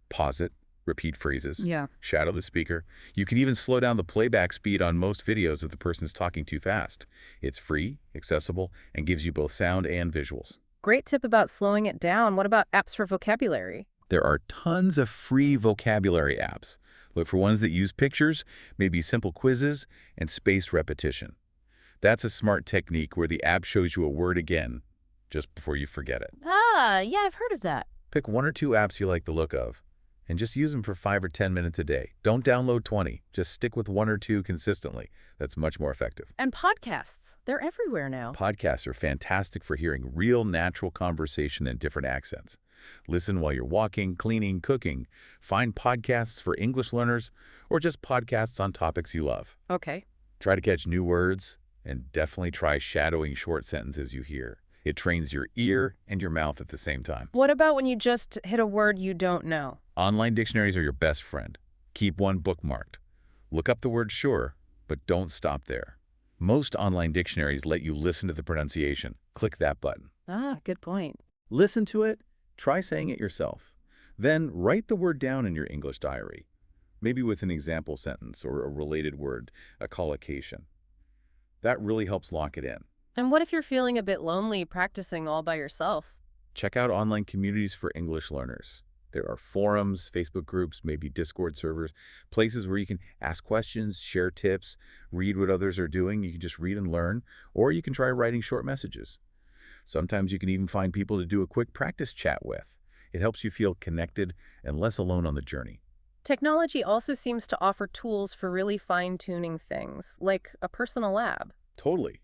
Pause it. Repeat phrases. Yeah. Shadow the speaker. You can even slow down the playback speed on most videos if the person is talking too fast. It's free, accessible, and gives you both sound and visuals. Great tip about slowing it down. What about apps for vocabulary? There are tons of free vocabulary apps. Look for ones that use pictures, maybe simple quizzes, and spaced repetition. That's a smart technique where the app shows you a word again just before you forget it. Ah, yeah, I've heard of that. Pick one or two apps you like the look of, and just use them for 5 or 10 minutes a day. Don't download 20. Just stick with 1 or 2 consistently. That's much more effective. And podcasts. They're everywhere now. Podcasts are fantastic for hearing real, natural conversation in different accents. Listen while you're walking, cleaning, cooking. Find podcasts for English learners or just podcasts on topics you love. Okay. Try to catch new words and definitely try shadowing short sentences you hear. It trains your ear and your mouth at the same time. What about when you just hit a word you don't know? Online dictionaries are your best friend. Keep one bookmarked. Look up the word sure, but don't stop there. Most online dictionaries let you listen to the pronunciation. Click that button. Ah, good point. Listen to it. Try saying it yourself. Then write the word down in your English diary, maybe with an example sentence or a related word, a collocation. That really helps lock it in. And what if you're feeling a bit lonely practicing all by yourself? Check out online communities for English learners. There are forums, Facebook groups, maybe Discord servers, places where you can ask questions, share tips, read what others are doing. You can just read and learn, or you can try writing short messages. Sometimes you can even find people to do a quick practice chat with. It helps you feel connected and less alone on the journey. Technology also seems to offer tools for really fine-tuning things, like a personal lab. Totally.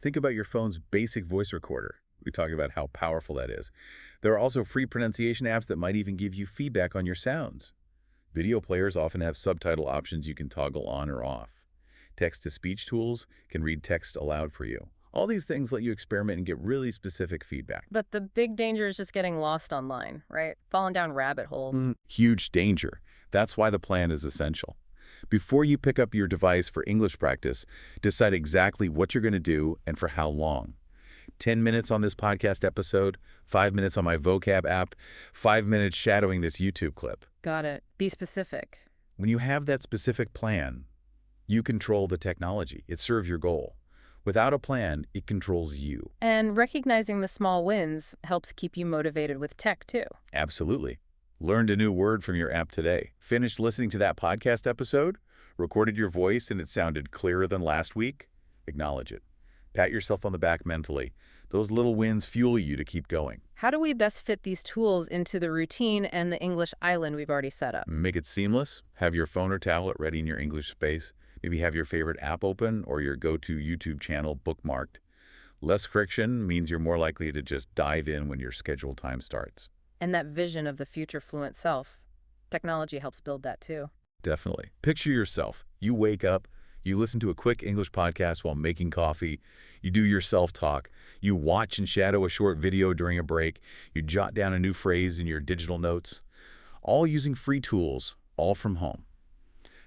Think about your phone's basic voice recorder. We talked about how powerful that is. There are also free pronunciation apps that might even give you feedback on your sounds. Video players often have subtitle options you can toggle on or off. Text-to-speech tools can read text aloud for you. All these things let you experiment and get really specific feedback. But the big danger is just getting lost online, right? Falling down rabbit holes. Huge danger. That's why the plan is essential. Before you pick up your device for English practice, decide exactly what you're going to do and for how long. 10 minutes on this podcast episode, 5 minutes on my vocab app, 5 minutes shadowing this YouTube clip. Got it. Be specific. When you have that specific plan, you control the technology. It serves your goal. Without a plan, it controls you. And recognizing the small wins helps keep you motivated with tech, too. Absolutely. Learned a new word from your app today. Finished listening to that podcast episode? Recorded your voice and it sounded clearer than last week? Acknowledge it. Pat yourself on the back mentally. Those little wins fuel you to keep going. How do we best fit these tools into the routine and the English island we've already set up? Make it seamless. Have your phone or tablet ready in your English space. Maybe have your favorite app open or your go-to YouTube channel bookmarked. Less friction means you're more likely to just dive in when your scheduled time starts. And that vision of the future fluent self. Technology helps build that, too. Definitely. Picture yourself. You wake up, you listen to a quick English podcast while making coffee, you do your self-talk, you watch and shadow a short video during a break, you jot down a new phrase in your digital notes, all using free tools, all from home.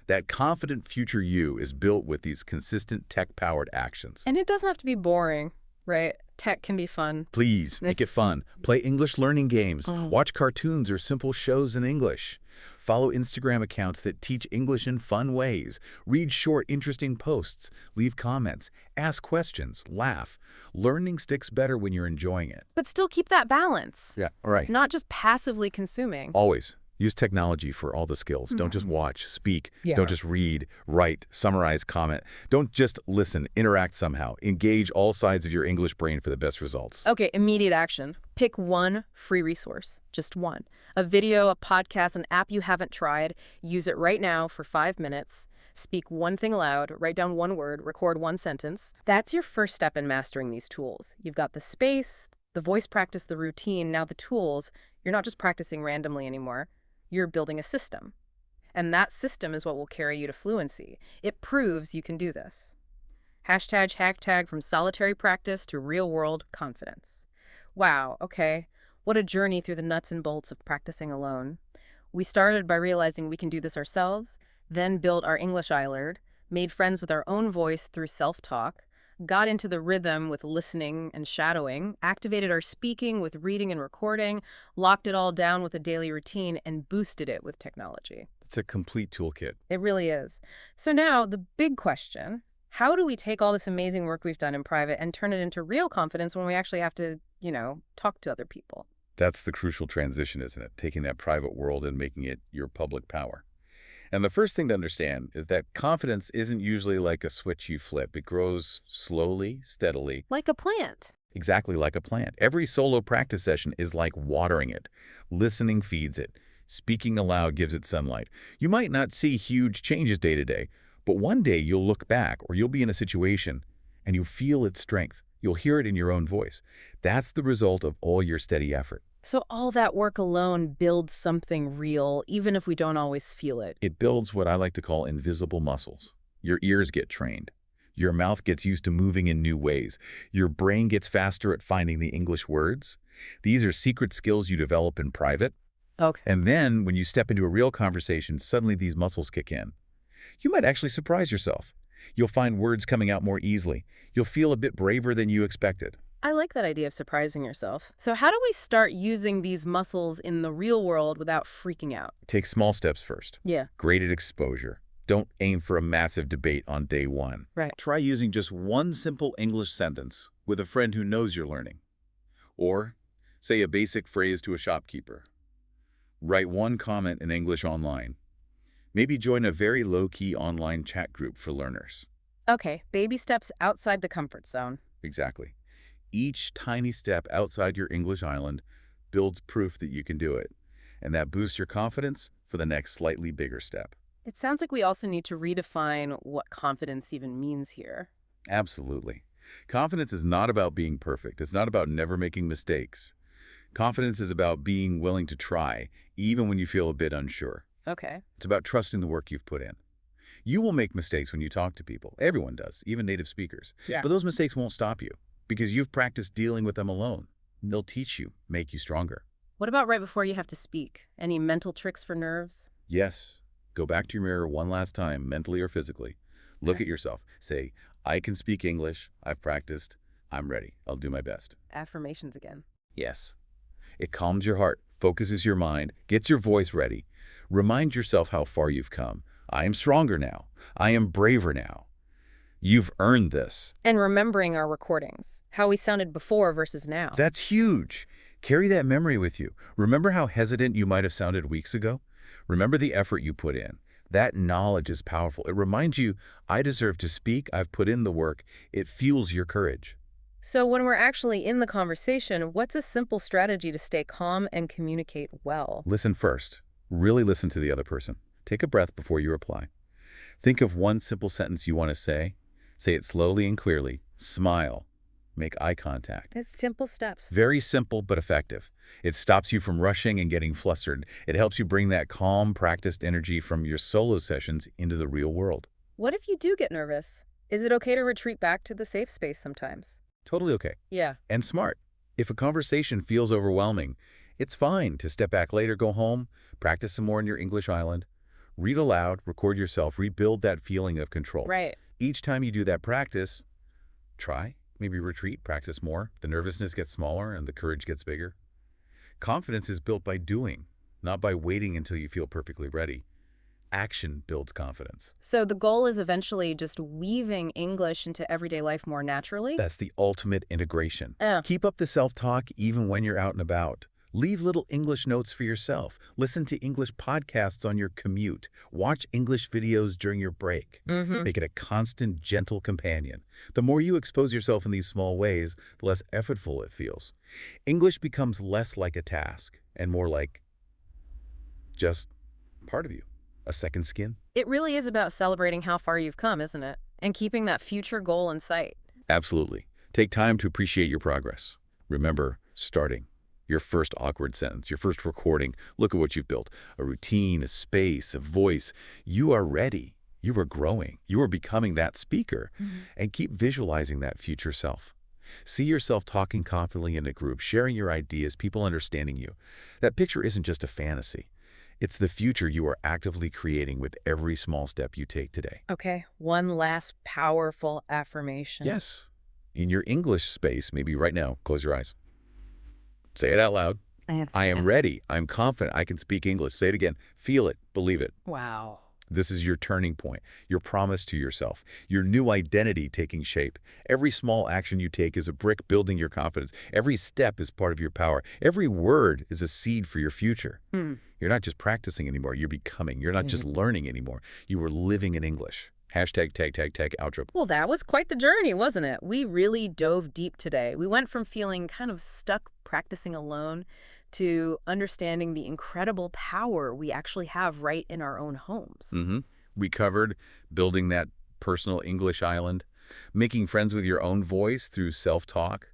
That confident future you is built with these consistent tech-powered actions. And it doesn't have to be boring, right? Tech can be fun. Please, make it fun. Play English learning games. Watch cartoons or simple shows in English. Follow Instagram accounts that teach English in fun ways. Read short, interesting posts. Leave comments. Ask questions. Laugh. Learning sticks better when you're enjoying it. But still keep that balance. Yeah, right. Not just passively consuming. Always. Use technology for all the skills. Don't just watch, speak. Don't just read, write, summarize, comment. Don't just listen, interact somehow. Engage all sides of your English brain for the best results. Okay, immediate action. Pick one free resource, just one. A video, a podcast, an app you haven't tried. Use it right now for 5 minutes. Speak one thing aloud, write down one word, record one sentence. That's your first step in mastering these tools. You've got the space, the voice practice, the routine, now the tools. You're not just practicing randomly anymore. You're building a system. And that system is what will carry you to fluency. It proves you can do this. #hashtag from solitary practice to real-world confidence. Wow, okay. What a journey through the nuts and bolts of practicing alone. We started by realizing we can do this ourselves, then built our English island, made friends with our own voice through self-talk, got into the rhythm with listening and shadowing, activated our speaking with reading and recording, locked it all down with a daily routine, and boosted it with technology. It's a complete toolkit. It really is. So now, the big question, how do we take all this amazing work we've done in private and turn it into real confidence when we actually have to, talk to other people? That's the crucial transition, isn't it? Taking that private world and making it your public power. And the first thing to understand is that confidence isn't usually like a switch you flip. It grows slowly, steadily. Like a plant. Exactly like a plant. Every solo practice session is like watering it. Listening feeds it. Speaking aloud gives it sunlight. You might not see huge changes day to day, but one day you'll look back or you'll be in a situation and you'll feel its strength. You'll hear it in your own voice. That's the result of all your steady effort. So all that work alone builds something real, even if we don't always feel it. It builds what I like to call invisible muscles. Your ears get trained. Your mouth gets used to moving in new ways. Your brain gets faster at finding the English words. These are secret skills you develop in private. Okay. And then when you step into a real conversation, suddenly these muscles kick in. You might actually surprise yourself. You'll find words coming out more easily. You'll feel a bit braver than you expected. I like that idea of surprising yourself. So how do we start using these muscles in the real world without freaking out? Take small steps first. Yeah. Graded exposure. Don't aim for a massive debate on day one. Right. Try using just one simple English sentence with a friend who knows you're learning. Or say a basic phrase to a shopkeeper. Write one comment in English online. Maybe join a very low-key online chat group for learners. Okay, baby steps outside the comfort zone. Exactly. Each tiny step outside your English island builds proof that you can do it, and that boosts your confidence for the next slightly bigger step. It sounds like we also need to redefine what confidence even means here. Absolutely. Confidence is not about being perfect. It's not about never making mistakes. Confidence is about being willing to try, even when you feel a bit unsure. Okay. It's about trusting the work you've put in. You will make mistakes when you talk to people. Everyone does, even native speakers. Yeah. But those mistakes won't stop you because you've practiced dealing with them alone. They'll teach you, make you stronger. What about right before you have to speak? Any mental tricks for nerves? Yes, go back to your mirror one last time, mentally or physically. Look Okay. at yourself. Say, I can speak English. I've practiced. I'm ready. I'll do my best. Affirmations again. Yes. It calms your heart, focuses your mind, gets your voice ready. Remind yourself how far you've come. I am stronger now. I am braver now. You've earned this. And remembering our recordings, how we sounded before versus now. That's huge. Carry that memory with you. Remember how hesitant you might have sounded weeks ago? Remember the effort you put in. That knowledge is powerful. It reminds you, I deserve to speak. I've put in the work. It fuels your courage. So when we're actually in the conversation, what's a simple strategy to stay calm and communicate well? Listen first. Really listen to the other person. Take a breath before you reply. Think of one simple sentence you want to say. Say it slowly and clearly. Smile. Make eye contact. It's simple steps. Very simple but effective. It stops you from rushing and getting flustered. It helps you bring that calm, practiced energy from your solo sessions into the real world. What if you do get nervous? Is it okay to retreat back to the safe space sometimes? Totally okay. Yeah. And smart. If a conversation feels overwhelming, it's fine to step back later, go home, practice some more in your English island, read aloud, record yourself, rebuild that feeling of control. Right. Each time you do that practice, try, maybe retreat, practice more. The nervousness gets smaller and the courage gets bigger. Confidence is built by doing, not by waiting until you feel perfectly ready. Action builds confidence. So the goal is eventually just weaving English into everyday life more naturally? That's the ultimate integration. Yeah. Keep up the self-talk even when you're out and about. Leave little English notes for yourself. Listen to English podcasts on your commute. Watch English videos during your break. Make it a constant, gentle companion. The more you expose yourself in these small ways, the less effortful it feels. English becomes less like a task and more like just part of you, a second skin. It really is about celebrating how far you've come, isn't it? And keeping that future goal in sight. Absolutely. Take time to appreciate your progress. Remember, starting. Your first awkward sentence, your first recording. Look at what you've built. A routine, a space, a voice. You are ready. You are growing. You are becoming that speaker. And keep visualizing that future self. See yourself talking confidently in a group, sharing your ideas, people understanding you. That picture isn't just a fantasy. It's the future you are actively creating with every small step you take today. Okay, one last powerful affirmation. Yes. In your English space, maybe right now, close your eyes. Say it out loud. I am ready. I'm confident. I can speak English. Say it again. Feel it. Believe it. Wow. This is your turning point, your promise to yourself, your new identity taking shape. Every small action you take is a brick building your confidence. Every step is part of your power. Every word is a seed for your future. You're not just practicing anymore. You're becoming. You're not just learning anymore. You are living in English. Hashtag tag outro. Well, that was quite the journey, wasn't it? We really dove deep today. We went from feeling kind of stuck practicing alone to understanding the incredible power we actually have right in our own homes. We covered building that personal English island, making friends with your own voice through self-talk,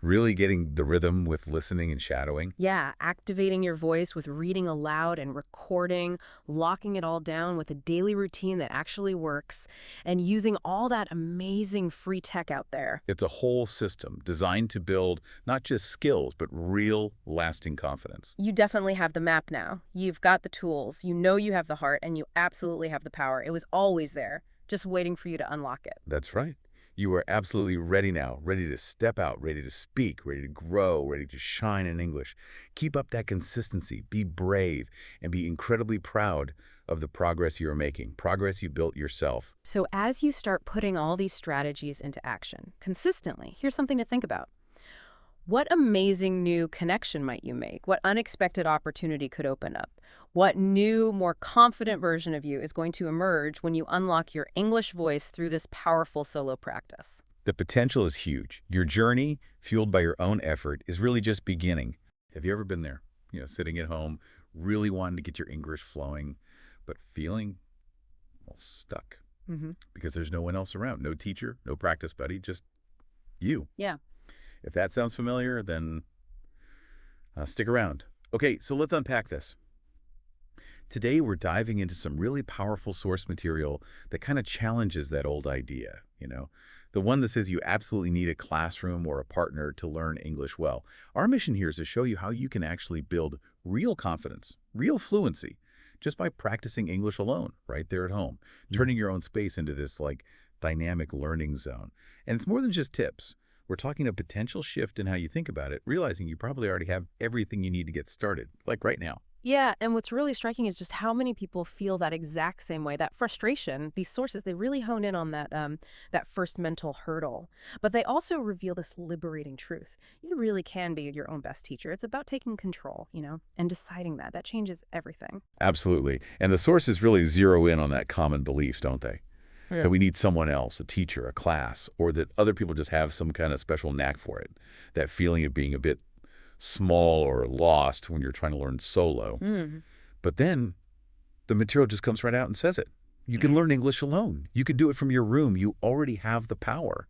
really getting the rhythm with listening and shadowing. Yeah, activating your voice with reading aloud and recording, locking it all down with a daily routine that actually works, and using all that amazing free tech out there. It's a whole system designed to build not just skills, but real, lasting confidence. You definitely have the map now. You've got the tools, you know you have the heart, and you absolutely have the power. It was always there, just waiting for you to unlock it. That's right. You are absolutely ready now, ready to step out, ready to speak, ready to grow, ready to shine in English. Keep up that consistency, be brave, and be incredibly proud of the progress you are making, progress you built yourself. So as you start putting all these strategies into action consistently, here's something to think about. What amazing new connection might you make? What unexpected opportunity could open up? What new, more confident version of you is going to emerge when you unlock your English voice through this powerful solo practice? The potential is huge. Your journey, fueled by your own effort, is really just beginning. Have you ever been there? Sitting at home, really wanting to get your English flowing, but feeling, well, stuck Mm-hmm. because there's no one else around. No teacher, no practice buddy, just you. Yeah. If that sounds familiar, then stick around. Okay, so let's unpack this. Today, we're diving into some really powerful source material that kind of challenges that old idea. The one that says you absolutely need a classroom or a partner to learn English well. Our mission here is to show you how you can actually build real confidence, real fluency, just by practicing English alone, right there at home, turning your own space into this, dynamic learning zone. And it's more than just tips. We're talking a potential shift in how you think about it, realizing you probably already have everything you need to get started, like right now. Yeah, and what's really striking is just how many people feel that exact same way. That frustration, these sources, they really hone in on that first mental hurdle. But they also reveal this liberating truth. You really can be your own best teacher. It's about taking control, and deciding that. That changes everything. Absolutely. And the sources really zero in on that common beliefs, don't they? Yeah. That we need someone else, a teacher, a class, or that other people just have some kind of special knack for it. That feeling of being a bit small or lost when you're trying to learn solo. Mm. But then the material just comes right out and says it. You can learn English alone. You can do it from your room. You already have the power.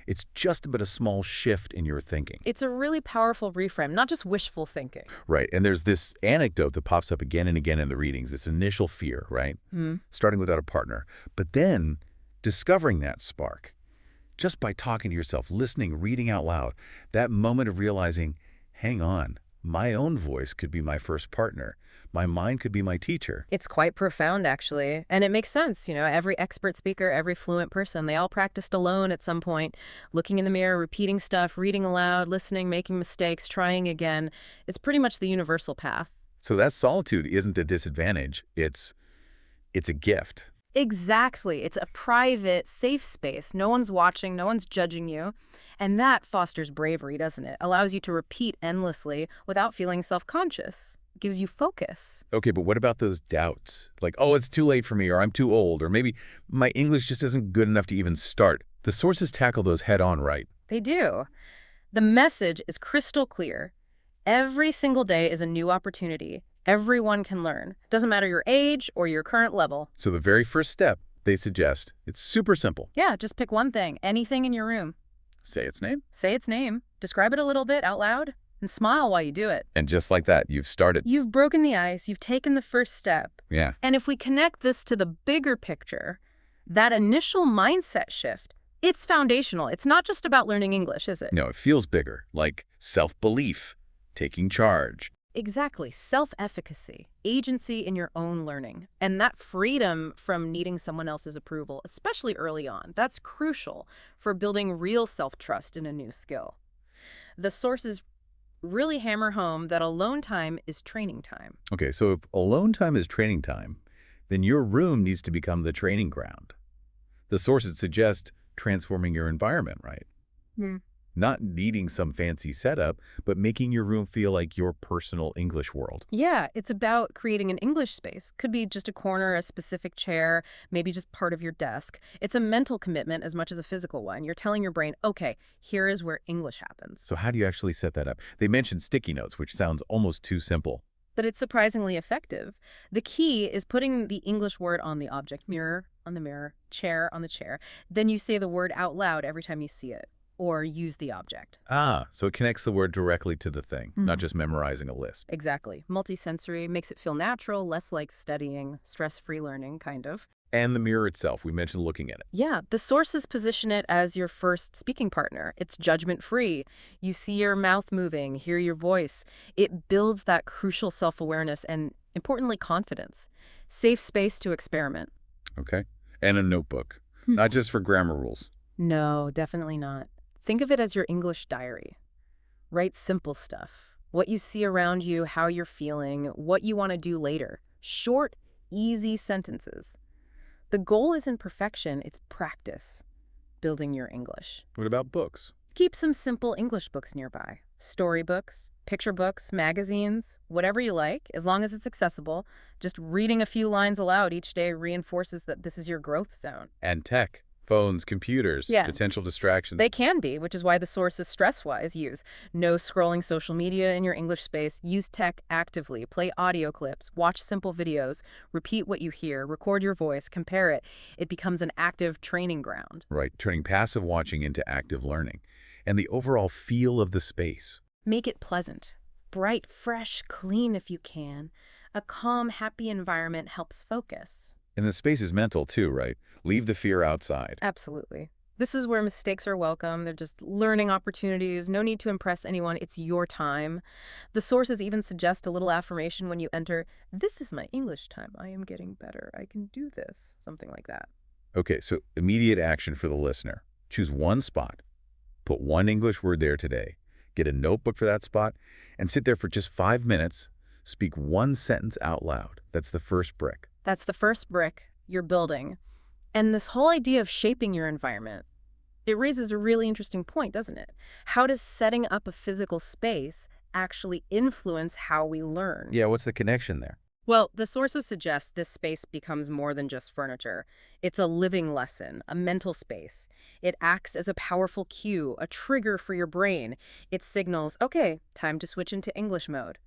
It's just about a small shift in your thinking. It's a really powerful reframe, not just wishful thinking. Right. And there's this anecdote that pops up again and again in the readings, this initial fear, right? Mm. Starting without a partner. But then discovering that spark, just by talking to yourself, listening, reading out loud, that moment of realizing, hang on, my own voice could be my first partner. My mind could be my teacher. It's quite profound, actually. And it makes sense. Every expert speaker, every fluent person, they all practiced alone at some point, looking in the mirror, repeating stuff, reading aloud, listening, making mistakes, trying again. It's pretty much the universal path. So that solitude isn't a disadvantage. It's a gift. Exactly. It's a private, safe space. No one's watching, no one's judging you. And that fosters bravery, doesn't it? Allows you to repeat endlessly without feeling self-conscious. Gives you focus. Okay, but what about those doubts? Like, oh, it's too late for me, or I'm too old, or maybe my English just isn't good enough to even start. The sources tackle those head on, right? They do. The message is crystal clear. Every single day is a new opportunity. Everyone can learn. Doesn't matter your age or your current level. So the very first step, they suggest, it's super simple. Yeah, just pick one thing, anything in your room. Say its name. Say its name, describe it a little bit out loud, and smile while you do it. And just like that, you've started. You've broken the ice, you've taken the first step. Yeah. And if we connect this to the bigger picture, that initial mindset shift, it's foundational. It's not just about learning English, is it? No, it feels bigger, like self-belief, taking charge. Exactly. Self-efficacy, agency in your own learning, and that freedom from needing someone else's approval, especially early on, that's crucial for building real self-trust in a new skill. The sources really hammer home that alone time is training time. Okay, so if alone time is training time, then your room needs to become the training ground. The sources suggest transforming your environment, right? Hmm. Not needing some fancy setup, but making your room feel like your personal English world. Yeah, it's about creating an English space. Could be just a corner, a specific chair, maybe just part of your desk. It's a mental commitment as much as a physical one. You're telling your brain, okay, here is where English happens. So how do you actually set that up? They mentioned sticky notes, which sounds almost too simple. But it's surprisingly effective. The key is putting the English word on the object, mirror on the mirror, chair on the chair. Then you say the word out loud every time you see it, or use the object. Ah, so it connects the word directly to the thing, not just memorizing a list. Exactly. Multisensory, makes it feel natural, less like studying, stress-free learning, kind of. And the mirror itself, we mentioned looking at it. Yeah, the sources position it as your first speaking partner. It's judgment-free. You see your mouth moving, hear your voice. It builds that crucial self-awareness and, importantly, confidence. Safe space to experiment. Okay. And a notebook, not just for grammar rules. No, definitely not. Think of it as your English diary. Write simple stuff. What you see around you, how you're feeling, what you want to do later. Short, easy sentences. The goal isn't perfection, it's practice. Building your English. What about books? Keep some simple English books nearby. Storybooks, picture books, magazines, whatever you like, as long as it's accessible. Just reading a few lines aloud each day reinforces that this is your growth zone. And tech, phones, computers, Yeah, potential distractions. they can be, which is why the sources stress-wise use no scrolling social media in your English space, use tech actively, play audio clips, watch simple videos, repeat what you hear, record your voice, compare it. It becomes an active training ground. Right, turning passive watching into active learning. And the overall feel of the space. Make it pleasant. Bright, fresh, clean if you can. A calm, happy environment helps focus. And the space is mental too, right? Leave the fear outside. Absolutely. This is where mistakes are welcome. They're just learning opportunities. No need to impress anyone. It's your time. The sources even suggest a little affirmation when you enter, "This is my English time. I am getting better. I can do this." Something like that. Okay, so immediate action for the listener. Choose one spot. Put one English word there today. Get a notebook for that spot and sit there for just 5 minutes. Speak one sentence out loud. That's the first brick. That's the first brick you're building. And this whole idea of shaping your environment, it raises a really interesting point, doesn't it? How does setting up a physical space actually influence how we learn? Yeah, what's the connection there? Well, the sources suggest this space becomes more than just furniture. It's a living lesson, a mental space. It acts as a powerful cue, a trigger for your brain. It signals, okay, time to switch into English mode.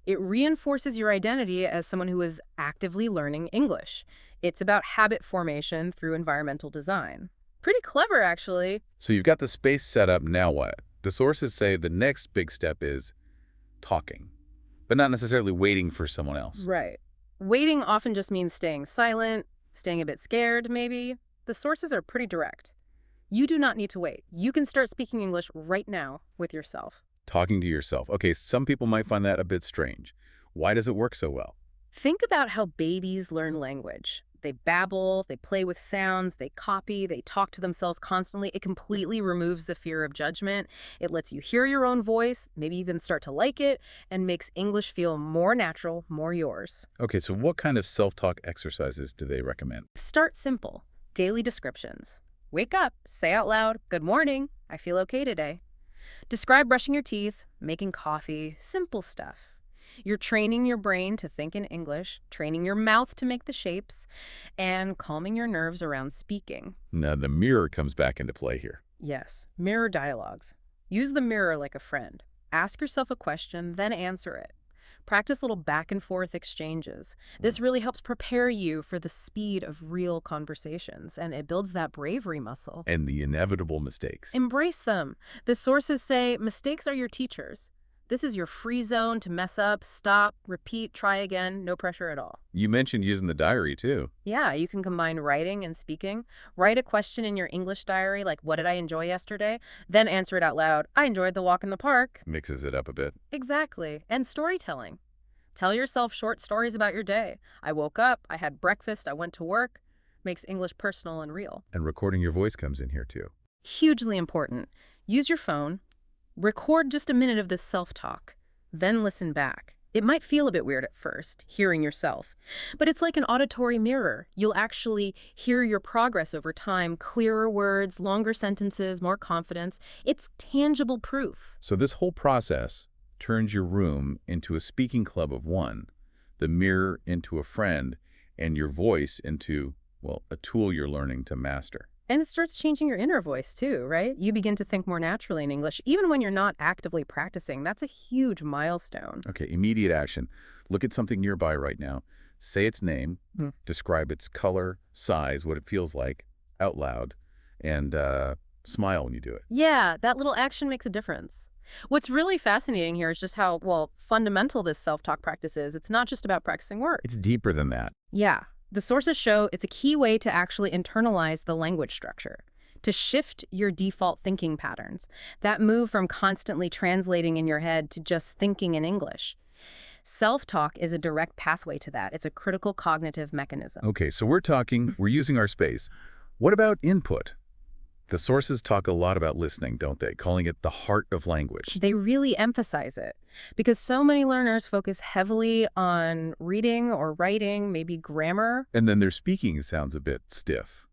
It reinforces your identity as someone who is actively learning English. It's about habit formation through environmental design. Pretty clever, actually. So you've got the space set up, now what? The sources say the next big step is talking, but not necessarily waiting for someone else. Right. Waiting often just means staying silent, staying a bit scared, maybe. The sources are pretty direct. You do not need to wait. You can start speaking English right now with yourself. Talking to yourself. Okay, some people might find that a bit strange. Why does it work so well? Think about how babies learn language. They babble, they play with sounds, they copy, they talk to themselves constantly. It completely removes the fear of judgment. It lets you hear your own voice, maybe even start to like it, and makes English feel more natural, more yours. Okay, so what kind of self-talk exercises do they recommend? Start simple. Daily descriptions. Wake up, say out loud, "Good morning, I feel okay today." Describe brushing your teeth, making coffee, simple stuff. You're training your brain to think in English, training your mouth to make the shapes, and calming your nerves around speaking. Now, the mirror comes back into play here. Yes, mirror dialogues. Use the mirror like a friend. Ask yourself a question, then answer it. Practice little back and forth exchanges. This really helps prepare you for the speed of real conversations, and it builds that bravery muscle. And the inevitable mistakes. Embrace them. The sources say mistakes are your teachers. This is your free zone to mess up, stop, repeat, try again, no pressure at all. You mentioned using the diary, too. Yeah, you can combine writing and speaking. Write a question in your English diary, like, "What did I enjoy yesterday?" Then answer it out loud. "I enjoyed the walk in the park." Mixes it up a bit. Exactly. And storytelling. Tell yourself short stories about your day. "I woke up, I had breakfast, I went to work." Makes English personal and real. And recording your voice comes in here, too. Hugely important. Use your phone. Record just a minute of this self-talk, then listen back. It might feel a bit weird at first, hearing yourself, but it's like an auditory mirror. You'll actually hear your progress over time, clearer words, longer sentences, more confidence. It's tangible proof. So this whole process turns your room into a speaking club of one, the mirror into a friend, and your voice into, well, a tool you're learning to master. And it starts changing your inner voice too, right? You begin to think more naturally in English, even when you're not actively practicing. That's a huge milestone. Okay, immediate action. Look at something nearby right now. Say its name, describe its color, size, what it feels like, out loud, and smile when you do it. Yeah, that little action makes a difference. What's really fascinating here is just how, well, fundamental this self-talk practice is. It's not just about practicing words. It's deeper than that. Yeah. The sources show it's a key way to actually internalize the language structure, to shift your default thinking patterns, that move from constantly translating in your head to just thinking in English. Self-talk is a direct pathway to that. It's a critical cognitive mechanism. Okay, so we're using our space. What about input? The sources talk a lot about listening, don't they? Calling it the heart of language. They really emphasize it because so many learners focus heavily on reading or writing, maybe grammar. And then their speaking sounds a bit stiff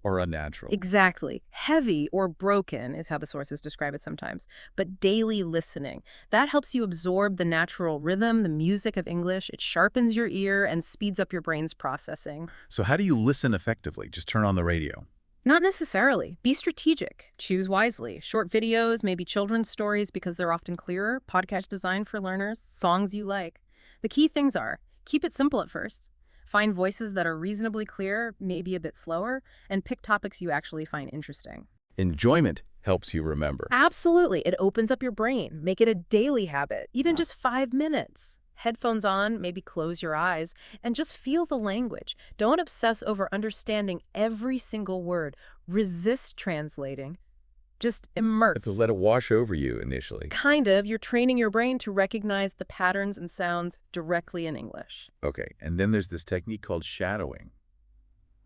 or unnatural. Exactly. Heavy or broken is how the sources describe it sometimes. But daily listening, that helps you absorb the natural rhythm, the music of English. It sharpens your ear and speeds up your brain's processing. So how do you listen effectively? Just turn on the radio. Not necessarily. Be strategic. Choose wisely. Short videos, maybe children's stories because they're often clearer, podcast designed for learners, songs you like. The key things are, keep it simple at first. Find voices that are reasonably clear, maybe a bit slower, and pick topics you actually find interesting. Enjoyment helps you remember. Absolutely. It opens up your brain. Make it a daily habit, even just 5 minutes. Headphones on, maybe close your eyes, and just feel the language. Don't obsess over understanding every single word. Resist translating. Just immerse. To let it wash over you initially. Kind of. You're training your brain to recognize the patterns and sounds directly in English. Okay, and then there's this technique called shadowing.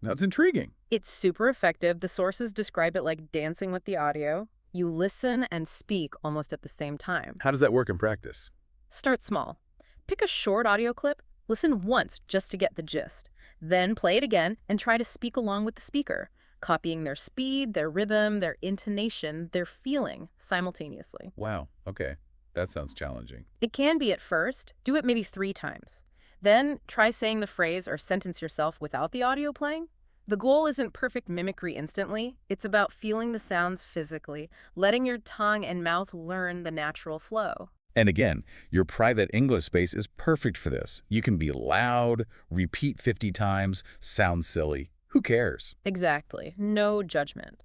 Now, it's intriguing. It's super effective. The sources describe it like dancing with the audio. You listen and speak almost at the same time. How does that work in practice? Start small. Pick a short audio clip, listen once just to get the gist. Then play it again and try to speak along with the speaker, copying their speed, their rhythm, their intonation, their feeling simultaneously. Wow, okay. That sounds challenging. It can be at first. Do it maybe 3 times. Then try saying the phrase or sentence yourself without the audio playing. The goal isn't perfect mimicry instantly. It's about feeling the sounds physically, letting your tongue and mouth learn the natural flow. And again, your private English space is perfect for this. You can be loud, repeat 50 times, sound silly. Who cares? Exactly. No judgment.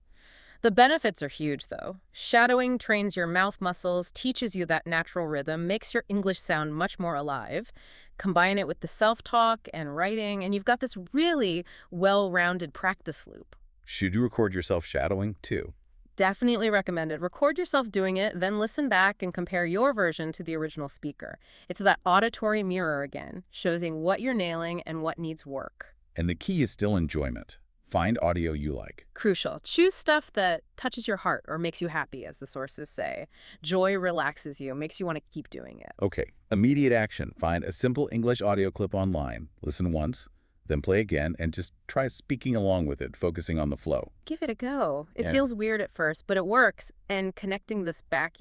The benefits are huge, though. Shadowing trains your mouth muscles, teaches you that natural rhythm, makes your English sound much more alive. Combine it with the self-talk and writing, and you've got this really well-rounded practice loop. Should you record yourself shadowing too? Definitely recommended. Record yourself doing it, then listen back and compare your version to the original speaker. It's that auditory mirror again, showing what you're nailing and what needs work. And the key is still enjoyment. Find audio you like. Crucial. Choose stuff that touches your heart or makes you happy, as the sources say. Joy relaxes you, makes you want to keep doing it. Okay, immediate action. Find a simple English audio clip online. Listen once, then play again, and just try speaking along with it, focusing on the flow. Give it a go. It Yeah. feels weird at first, but it works. And connecting this back,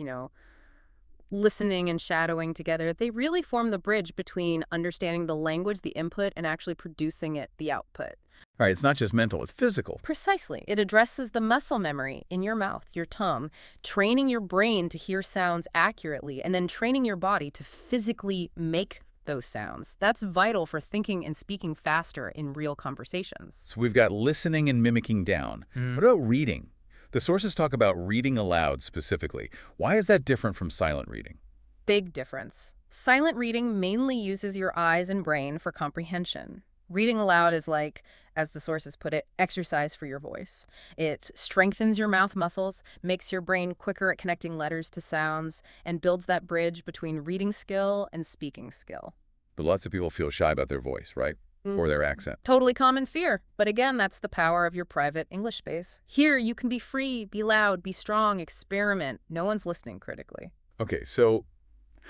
listening and shadowing together, they really form the bridge between understanding the language, the input, and actually producing it, the output. All right, it's not just mental, it's physical. Precisely. It addresses the muscle memory in your mouth, your tongue, training your brain to hear sounds accurately, and then training your body to physically make those sounds. That's vital for thinking and speaking faster in real conversations. So we've got listening and mimicking down. What about reading? The sources talk about reading aloud specifically. Why is that different from silent reading? Big difference. Silent reading mainly uses your eyes and brain for comprehension. Reading aloud is like, as the sources put it, exercise for your voice. It strengthens your mouth muscles, makes your brain quicker at connecting letters to sounds, and builds that bridge between reading skill and speaking skill. But lots of people feel shy about their voice, right? Or their accent. Totally common fear. But again, that's the power of your private English space. Here, you can be free, be loud, be strong, experiment. No one's listening critically. Okay, so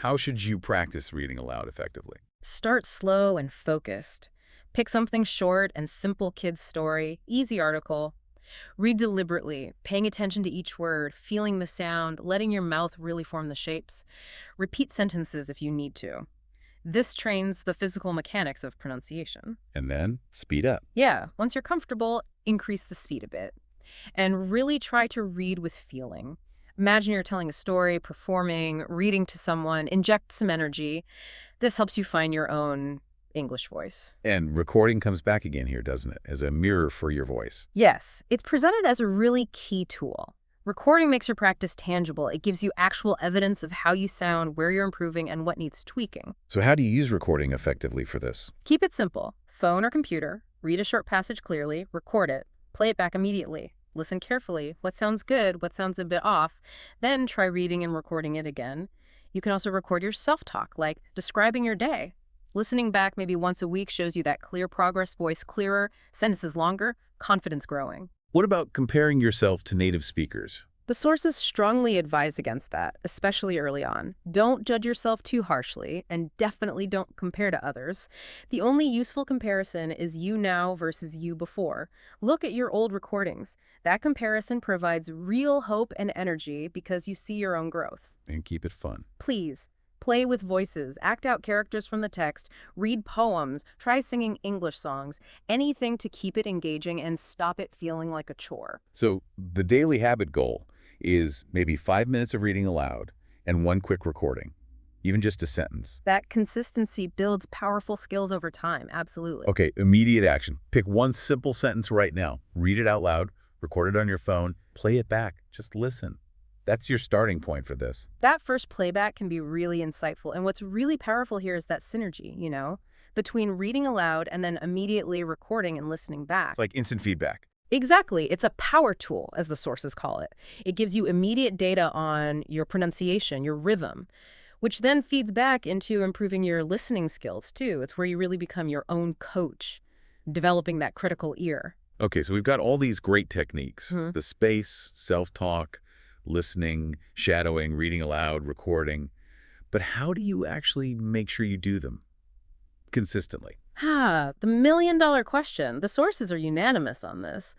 how should you practice reading aloud effectively? Start slow and focused. Pick something short and simple kid's story, easy article. Read deliberately, paying attention to each word, feeling the sound, letting your mouth really form the shapes. Repeat sentences if you need to. This trains the physical mechanics of pronunciation. And then speed up. Yeah, once you're comfortable, increase the speed a bit. And really try to read with feeling. Imagine you're telling a story, performing, reading to someone, inject some energy. This helps you find your own English voice. And recording comes back again here, doesn't it? As a mirror for your voice. Yes, it's presented as a really key tool. Recording makes your practice tangible. It gives you actual evidence of how you sound, where you're improving, and what needs tweaking. So how do you use recording effectively for this? Keep it simple. Phone or computer. Read a short passage clearly. Record it. Play it back immediately. Listen carefully. What sounds good? What sounds a bit off? Then try reading and recording it again. You can also record your self-talk, like describing your day. Listening back maybe once a week shows you that clear progress, voice clearer, sentences longer, confidence growing. What about comparing yourself to native speakers? The sources strongly advise against that, especially early on. Don't judge yourself too harshly, and definitely don't compare to others. The only useful comparison is you now versus you before. Look at your old recordings. That comparison provides real hope and energy because you see your own growth. And keep it fun. Please, play with voices, act out characters from the text, read poems, try singing English songs, anything to keep it engaging and stop it feeling like a chore. So the daily habit goal is maybe 5 minutes of reading aloud and one quick recording, even just a sentence. That consistency builds powerful skills over time, absolutely. Okay, immediate action. Pick one simple sentence right now. Read it out loud, record it on your phone, play it back. Just listen. That's your starting point for this. That first playback can be really insightful, and what's really powerful here is that synergy, between reading aloud and then immediately recording and listening back. It's like instant feedback. Exactly. It's a power tool, as the sources call it. It gives you immediate data on your pronunciation, your rhythm, which then feeds back into improving your listening skills, too. It's where you really become your own coach, developing that critical ear. Okay, so we've got all these great techniques. Mhm. The space, self-talk, listening, shadowing, reading aloud, recording. But how do you actually make sure you do them consistently? The million-dollar question. The sources are unanimous on this.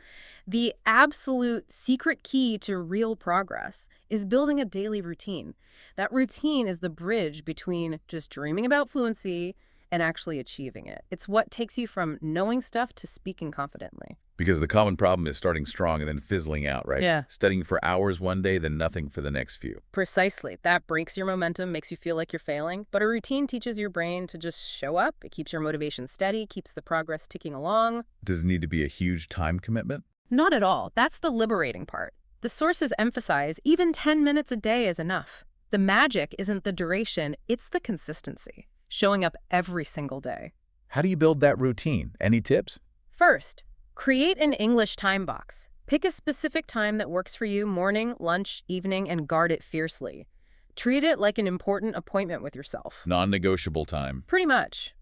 The absolute secret key to real progress is building a daily routine. That routine is the bridge between just dreaming about fluency and actually achieving it. It's what takes you from knowing stuff to speaking confidently. Because the common problem is starting strong and then fizzling out, right? Yeah. Studying for hours one day, then nothing for the next few. Precisely. That breaks your momentum, makes you feel like you're failing. But a routine teaches your brain to just show up. It keeps your motivation steady, keeps the progress ticking along. Does it need to be a huge time commitment? Not at all. That's the liberating part. The sources emphasize even 10 minutes a day is enough. The magic isn't the duration, it's the consistency. Showing up every single day. How do you build that routine? Any tips? First, create an English time box. Pick a specific time that works for you, morning, lunch, evening, and guard it fiercely. Treat it like an important appointment with yourself. Non-negotiable time. Pretty much.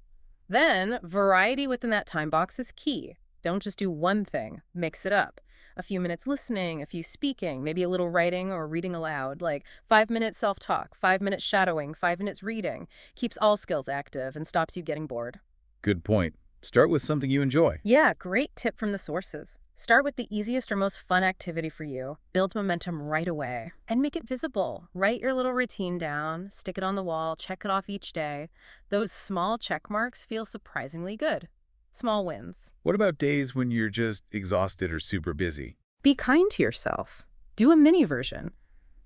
Then, variety within that time box is key. Don't just do one thing. Mix it up. A few minutes listening, a few speaking, maybe a little writing or reading aloud, like 5 minutes self-talk, 5 minutes shadowing, 5 minutes reading. Keeps all skills active and stops you getting bored. Good point. Start with something you enjoy. Yeah, great tip from the sources. Start with the easiest or most fun activity for you. Build momentum right away. And make it visible. Write your little routine down, stick it on the wall, check it off each day. Those small check marks feel surprisingly good. Small wins. What about days when you're just exhausted or super busy? Be kind to yourself. Do a mini version.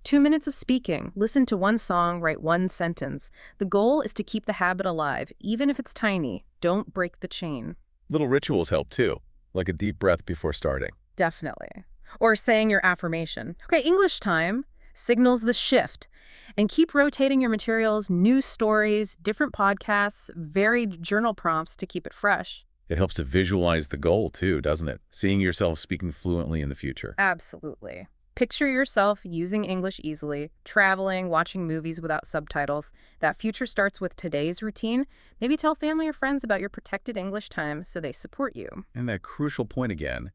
2 minutes of speaking. Listen to one song, write one sentence. The goal is to keep the habit alive, even if it's tiny. Don't break the chain. Little rituals help too, like a deep breath before starting. Definitely. Or saying your affirmation. Okay, English time signals the shift. And keep rotating your materials, new stories, different podcasts, varied journal prompts to keep it fresh. It helps to visualize the goal too, doesn't it? Seeing yourself speaking fluently in the future. Absolutely. Picture yourself using English easily, traveling, watching movies without subtitles. That future starts with today's routine. Maybe tell family or friends about your protected English time so they support you. And that crucial point again,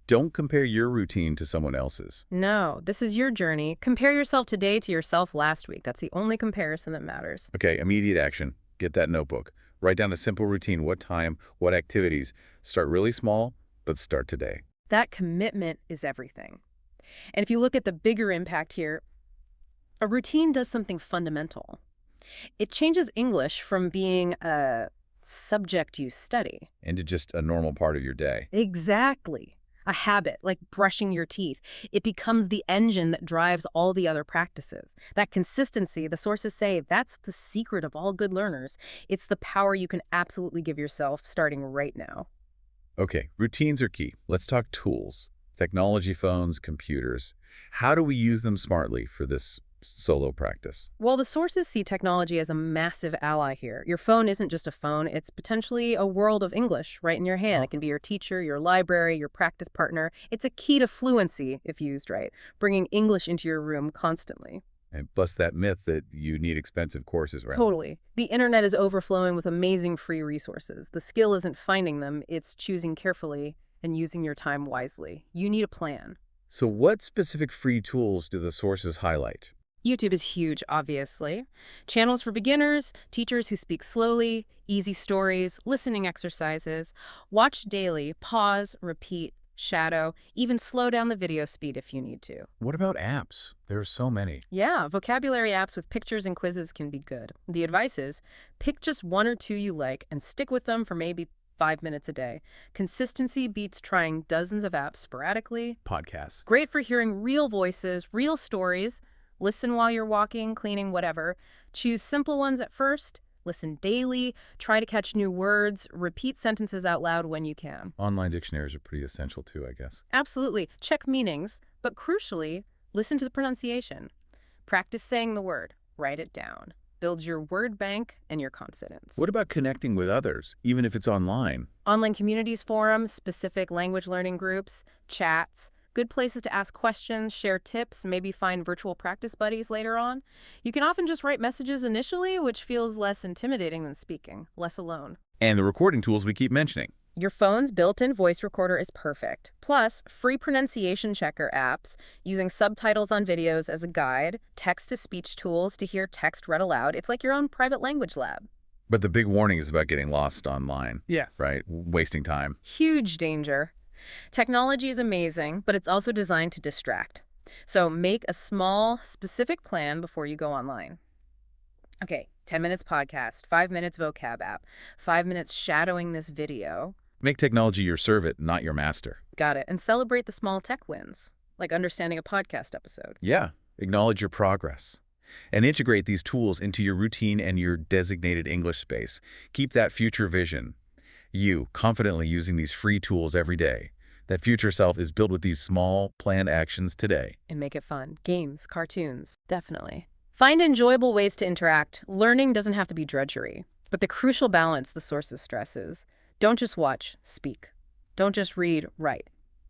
don't compare your routine to someone else's. No, this is your journey. Compare yourself today to yourself last week. That's the only comparison that matters. Okay, immediate action. Get that notebook. Write down a simple routine. What time, what activities. Start really small, but start today. That commitment is everything. And if you look at the bigger impact here, a routine does something fundamental. It changes English from being a subject you study. Into just a normal part of your day. Exactly. A habit, like brushing your teeth. It becomes the engine that drives all the other practices. That consistency, the sources say, that's the secret of all good learners. It's the power you can absolutely give yourself starting right now. Okay, routines are key. Let's talk tools. Technology, phones, computers. How do we use them smartly for this solo practice? Well, the sources see technology as a massive ally here. Your phone isn't just a phone, it's potentially a world of English right in your hand. It can be your teacher, your library, your practice partner. It's a key to fluency if used right, bringing English into your room constantly. And plus that myth that you need expensive courses, right? Totally. The internet is overflowing with amazing free resources. The skill isn't finding them, it's choosing carefully and using your time wisely. You need a plan. So what specific free tools do the sources highlight? YouTube is huge, obviously. Channels for beginners, teachers who speak slowly, easy stories, listening exercises. Watch daily, pause, repeat, shadow, even slow down the video speed if you need to. What about apps? There are so many. Yeah, vocabulary apps with pictures and quizzes can be good. The advice is pick just one or two you like and stick with them for maybe 5 minutes a day. Consistency beats trying dozens of apps sporadically. Podcasts. Great for hearing real voices, real stories. Listen while you're walking, cleaning, whatever. Choose simple ones at first. Listen daily. Try to catch new words. Repeat sentences out loud when you can. Online dictionaries are pretty essential too, I guess. Absolutely. Check meanings, but crucially, listen to the pronunciation. Practice saying the word. Write it down. Builds your word bank and your confidence. What about connecting with others, even if it's online? Online communities, forums, specific language learning groups, chats, good places to ask questions, share tips, maybe find virtual practice buddies later on. You can often just write messages initially, which feels less intimidating than speaking, less alone. And the recording tools we keep mentioning. Your phone's built-in voice recorder is perfect. Plus, free pronunciation checker apps using subtitles on videos as a guide, text-to-speech tools to hear text read aloud. It's like your own private language lab. But the big warning is about getting lost online. Yes. Right? Wasting time. Huge danger. Technology is amazing, but it's also designed to distract. So make a small, specific plan before you go online. Okay, 10 minutes podcast, 5 minutes vocab app, 5 minutes shadowing this video. Make technology your servant, not your master. Got it. And celebrate the small tech wins, like understanding a podcast episode. Yeah. Acknowledge your progress. And integrate these tools into your routine and your designated English space. Keep that future vision. You confidently using these free tools every day. That future self is built with these small, planned actions today. And make it fun. Games, cartoons, definitely. Find enjoyable ways to interact. Learning doesn't have to be drudgery. But the crucial balance the sources stresses: don't just watch, speak. Don't just read, write.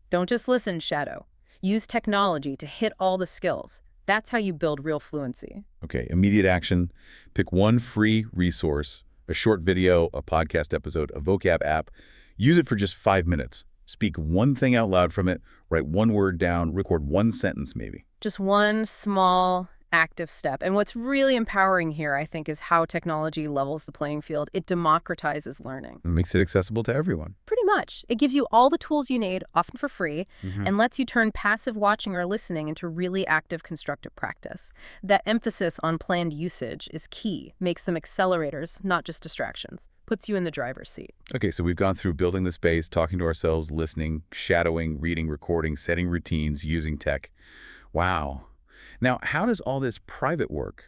Don't just listen, shadow. Use technology to hit all the skills. That's how you build real fluency. Okay, immediate action. Pick one free resource, a short video, a podcast episode, a vocab app. Use it for just 5 minutes. Speak one thing out loud from it, write one word down, record one sentence maybe. Just one small, active step. And what's really empowering here, I think, is how technology levels the playing field. It democratizes learning. It makes it accessible to everyone. Pretty much. It gives you all the tools you need, often for free, and lets you turn passive watching or listening into really active, constructive practice. That emphasis on planned usage is key, makes them accelerators, not just distractions. Puts you in the driver's seat. Okay, so we've gone through building the space, talking to ourselves, listening, shadowing, reading, recording, setting routines, using tech. Wow. Now, how does all this private work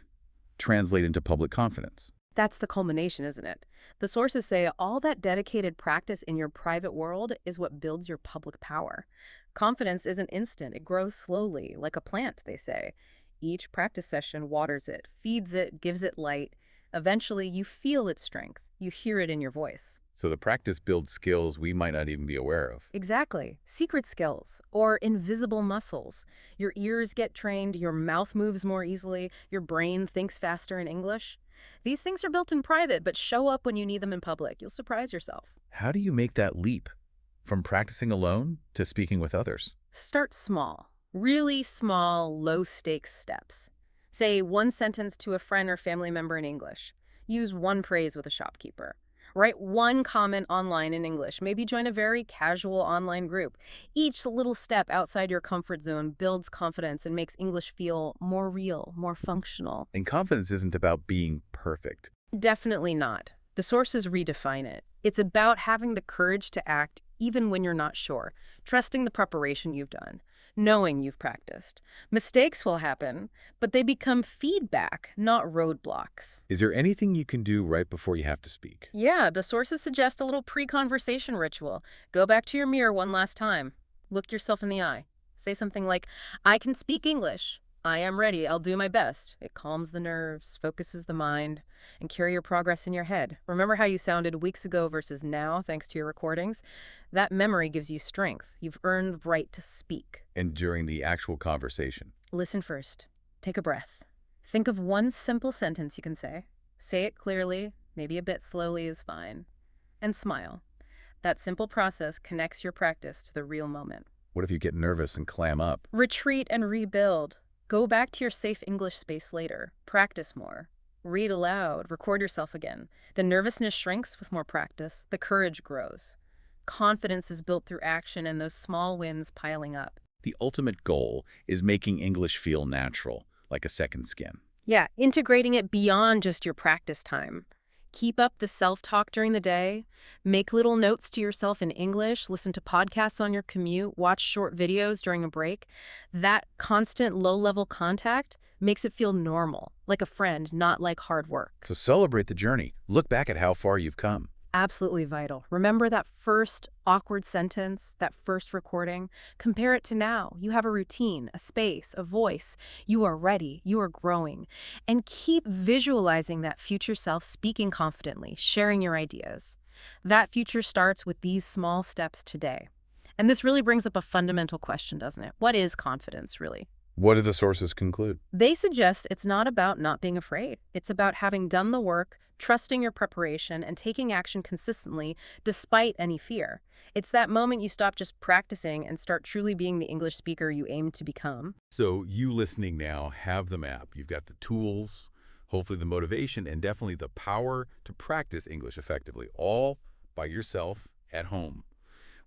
translate into public confidence? That's the culmination, isn't it? The sources say all that dedicated practice in your private world is what builds your public power. Confidence isn't instant. It grows slowly, like a plant, they say. Each practice session waters it, feeds it, gives it light. Eventually, you feel its strength. You hear it in your voice. So the practice builds skills we might not even be aware of. Exactly. Secret skills or invisible muscles. Your ears get trained, your mouth moves more easily, your brain thinks faster in English. These things are built in private, but show up when you need them in public. You'll surprise yourself. How do you make that leap from practicing alone to speaking with others? Start small. Really small, low-stakes steps. Say one sentence to a friend or family member in English. Use one praise with a shopkeeper. Write one comment online in English. Maybe join a very casual online group. Each little step outside your comfort zone builds confidence and makes English feel more real, more functional. And confidence isn't about being perfect. Definitely not. The sources redefine it. It's about having the courage to act even when you're not sure, trusting the preparation you've done, knowing you've practiced. Mistakes will happen, but they become feedback, not roadblocks. Is there anything you can do right before you have to speak? Yeah, the sources suggest a little pre-conversation ritual. Go back to your mirror one last time. Look yourself in the eye. Say something like, "I can speak English. I am ready. I'll do my best." It calms the nerves, focuses the mind, and carry your progress in your head. Remember how you sounded weeks ago versus now, thanks to your recordings? That memory gives you strength. You've earned the right to speak. And during the actual conversation? Listen first. Take a breath. Think of one simple sentence you can say. Say it clearly, maybe a bit slowly is fine. And smile. That simple process connects your practice to the real moment. What if you get nervous and clam up? Retreat and rebuild. Go back to your safe English space later. Practice more. Read aloud. Record yourself again. The nervousness shrinks with more practice. The courage grows. Confidence is built through action and those small wins piling up. The ultimate goal is making English feel natural, like a second skin. Yeah, integrating it beyond just your practice time. Keep up the self-talk during the day. Make little notes to yourself in English. Listen to podcasts on your commute. Watch short videos during a break. That constant low-level contact makes it feel normal, like a friend, not like hard work. So celebrate the journey. Look back at how far you've come. Absolutely vital. Remember that first awkward sentence, that first recording? Compare it to now. You have a routine, a space, a voice. You are ready. You are growing. And keep visualizing that future self speaking confidently, sharing your ideas. That future starts with these small steps today. And this really brings up a fundamental question, doesn't it? What is confidence, really? What do the sources conclude? They suggest it's not about not being afraid. It's about having done the work, trusting your preparation, and taking action consistently despite any fear. It's that moment you stop just practicing and start truly being the English speaker you aim to become. So you listening now have the map. You've got the tools, hopefully the motivation, and definitely the power to practice English effectively, all by yourself at home.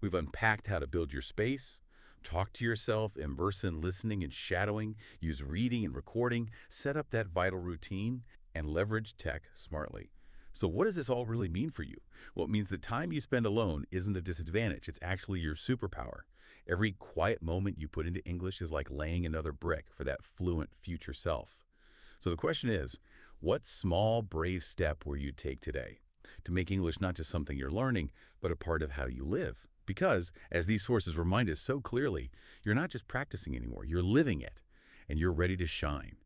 We've unpacked how to build your space, talk to yourself, immerse in listening and shadowing, use reading and recording, set up that vital routine, and leverage tech smartly. So what does this all really mean for you? Well, it means the time you spend alone isn't a disadvantage. It's actually your superpower. Every quiet moment you put into English is like laying another brick for that fluent future self. So the question is, what small, brave step will you take today to make English not just something you're learning, but a part of how you live? Because, as these sources remind us so clearly, you're not just practicing anymore, you're living it, and you're ready to shine.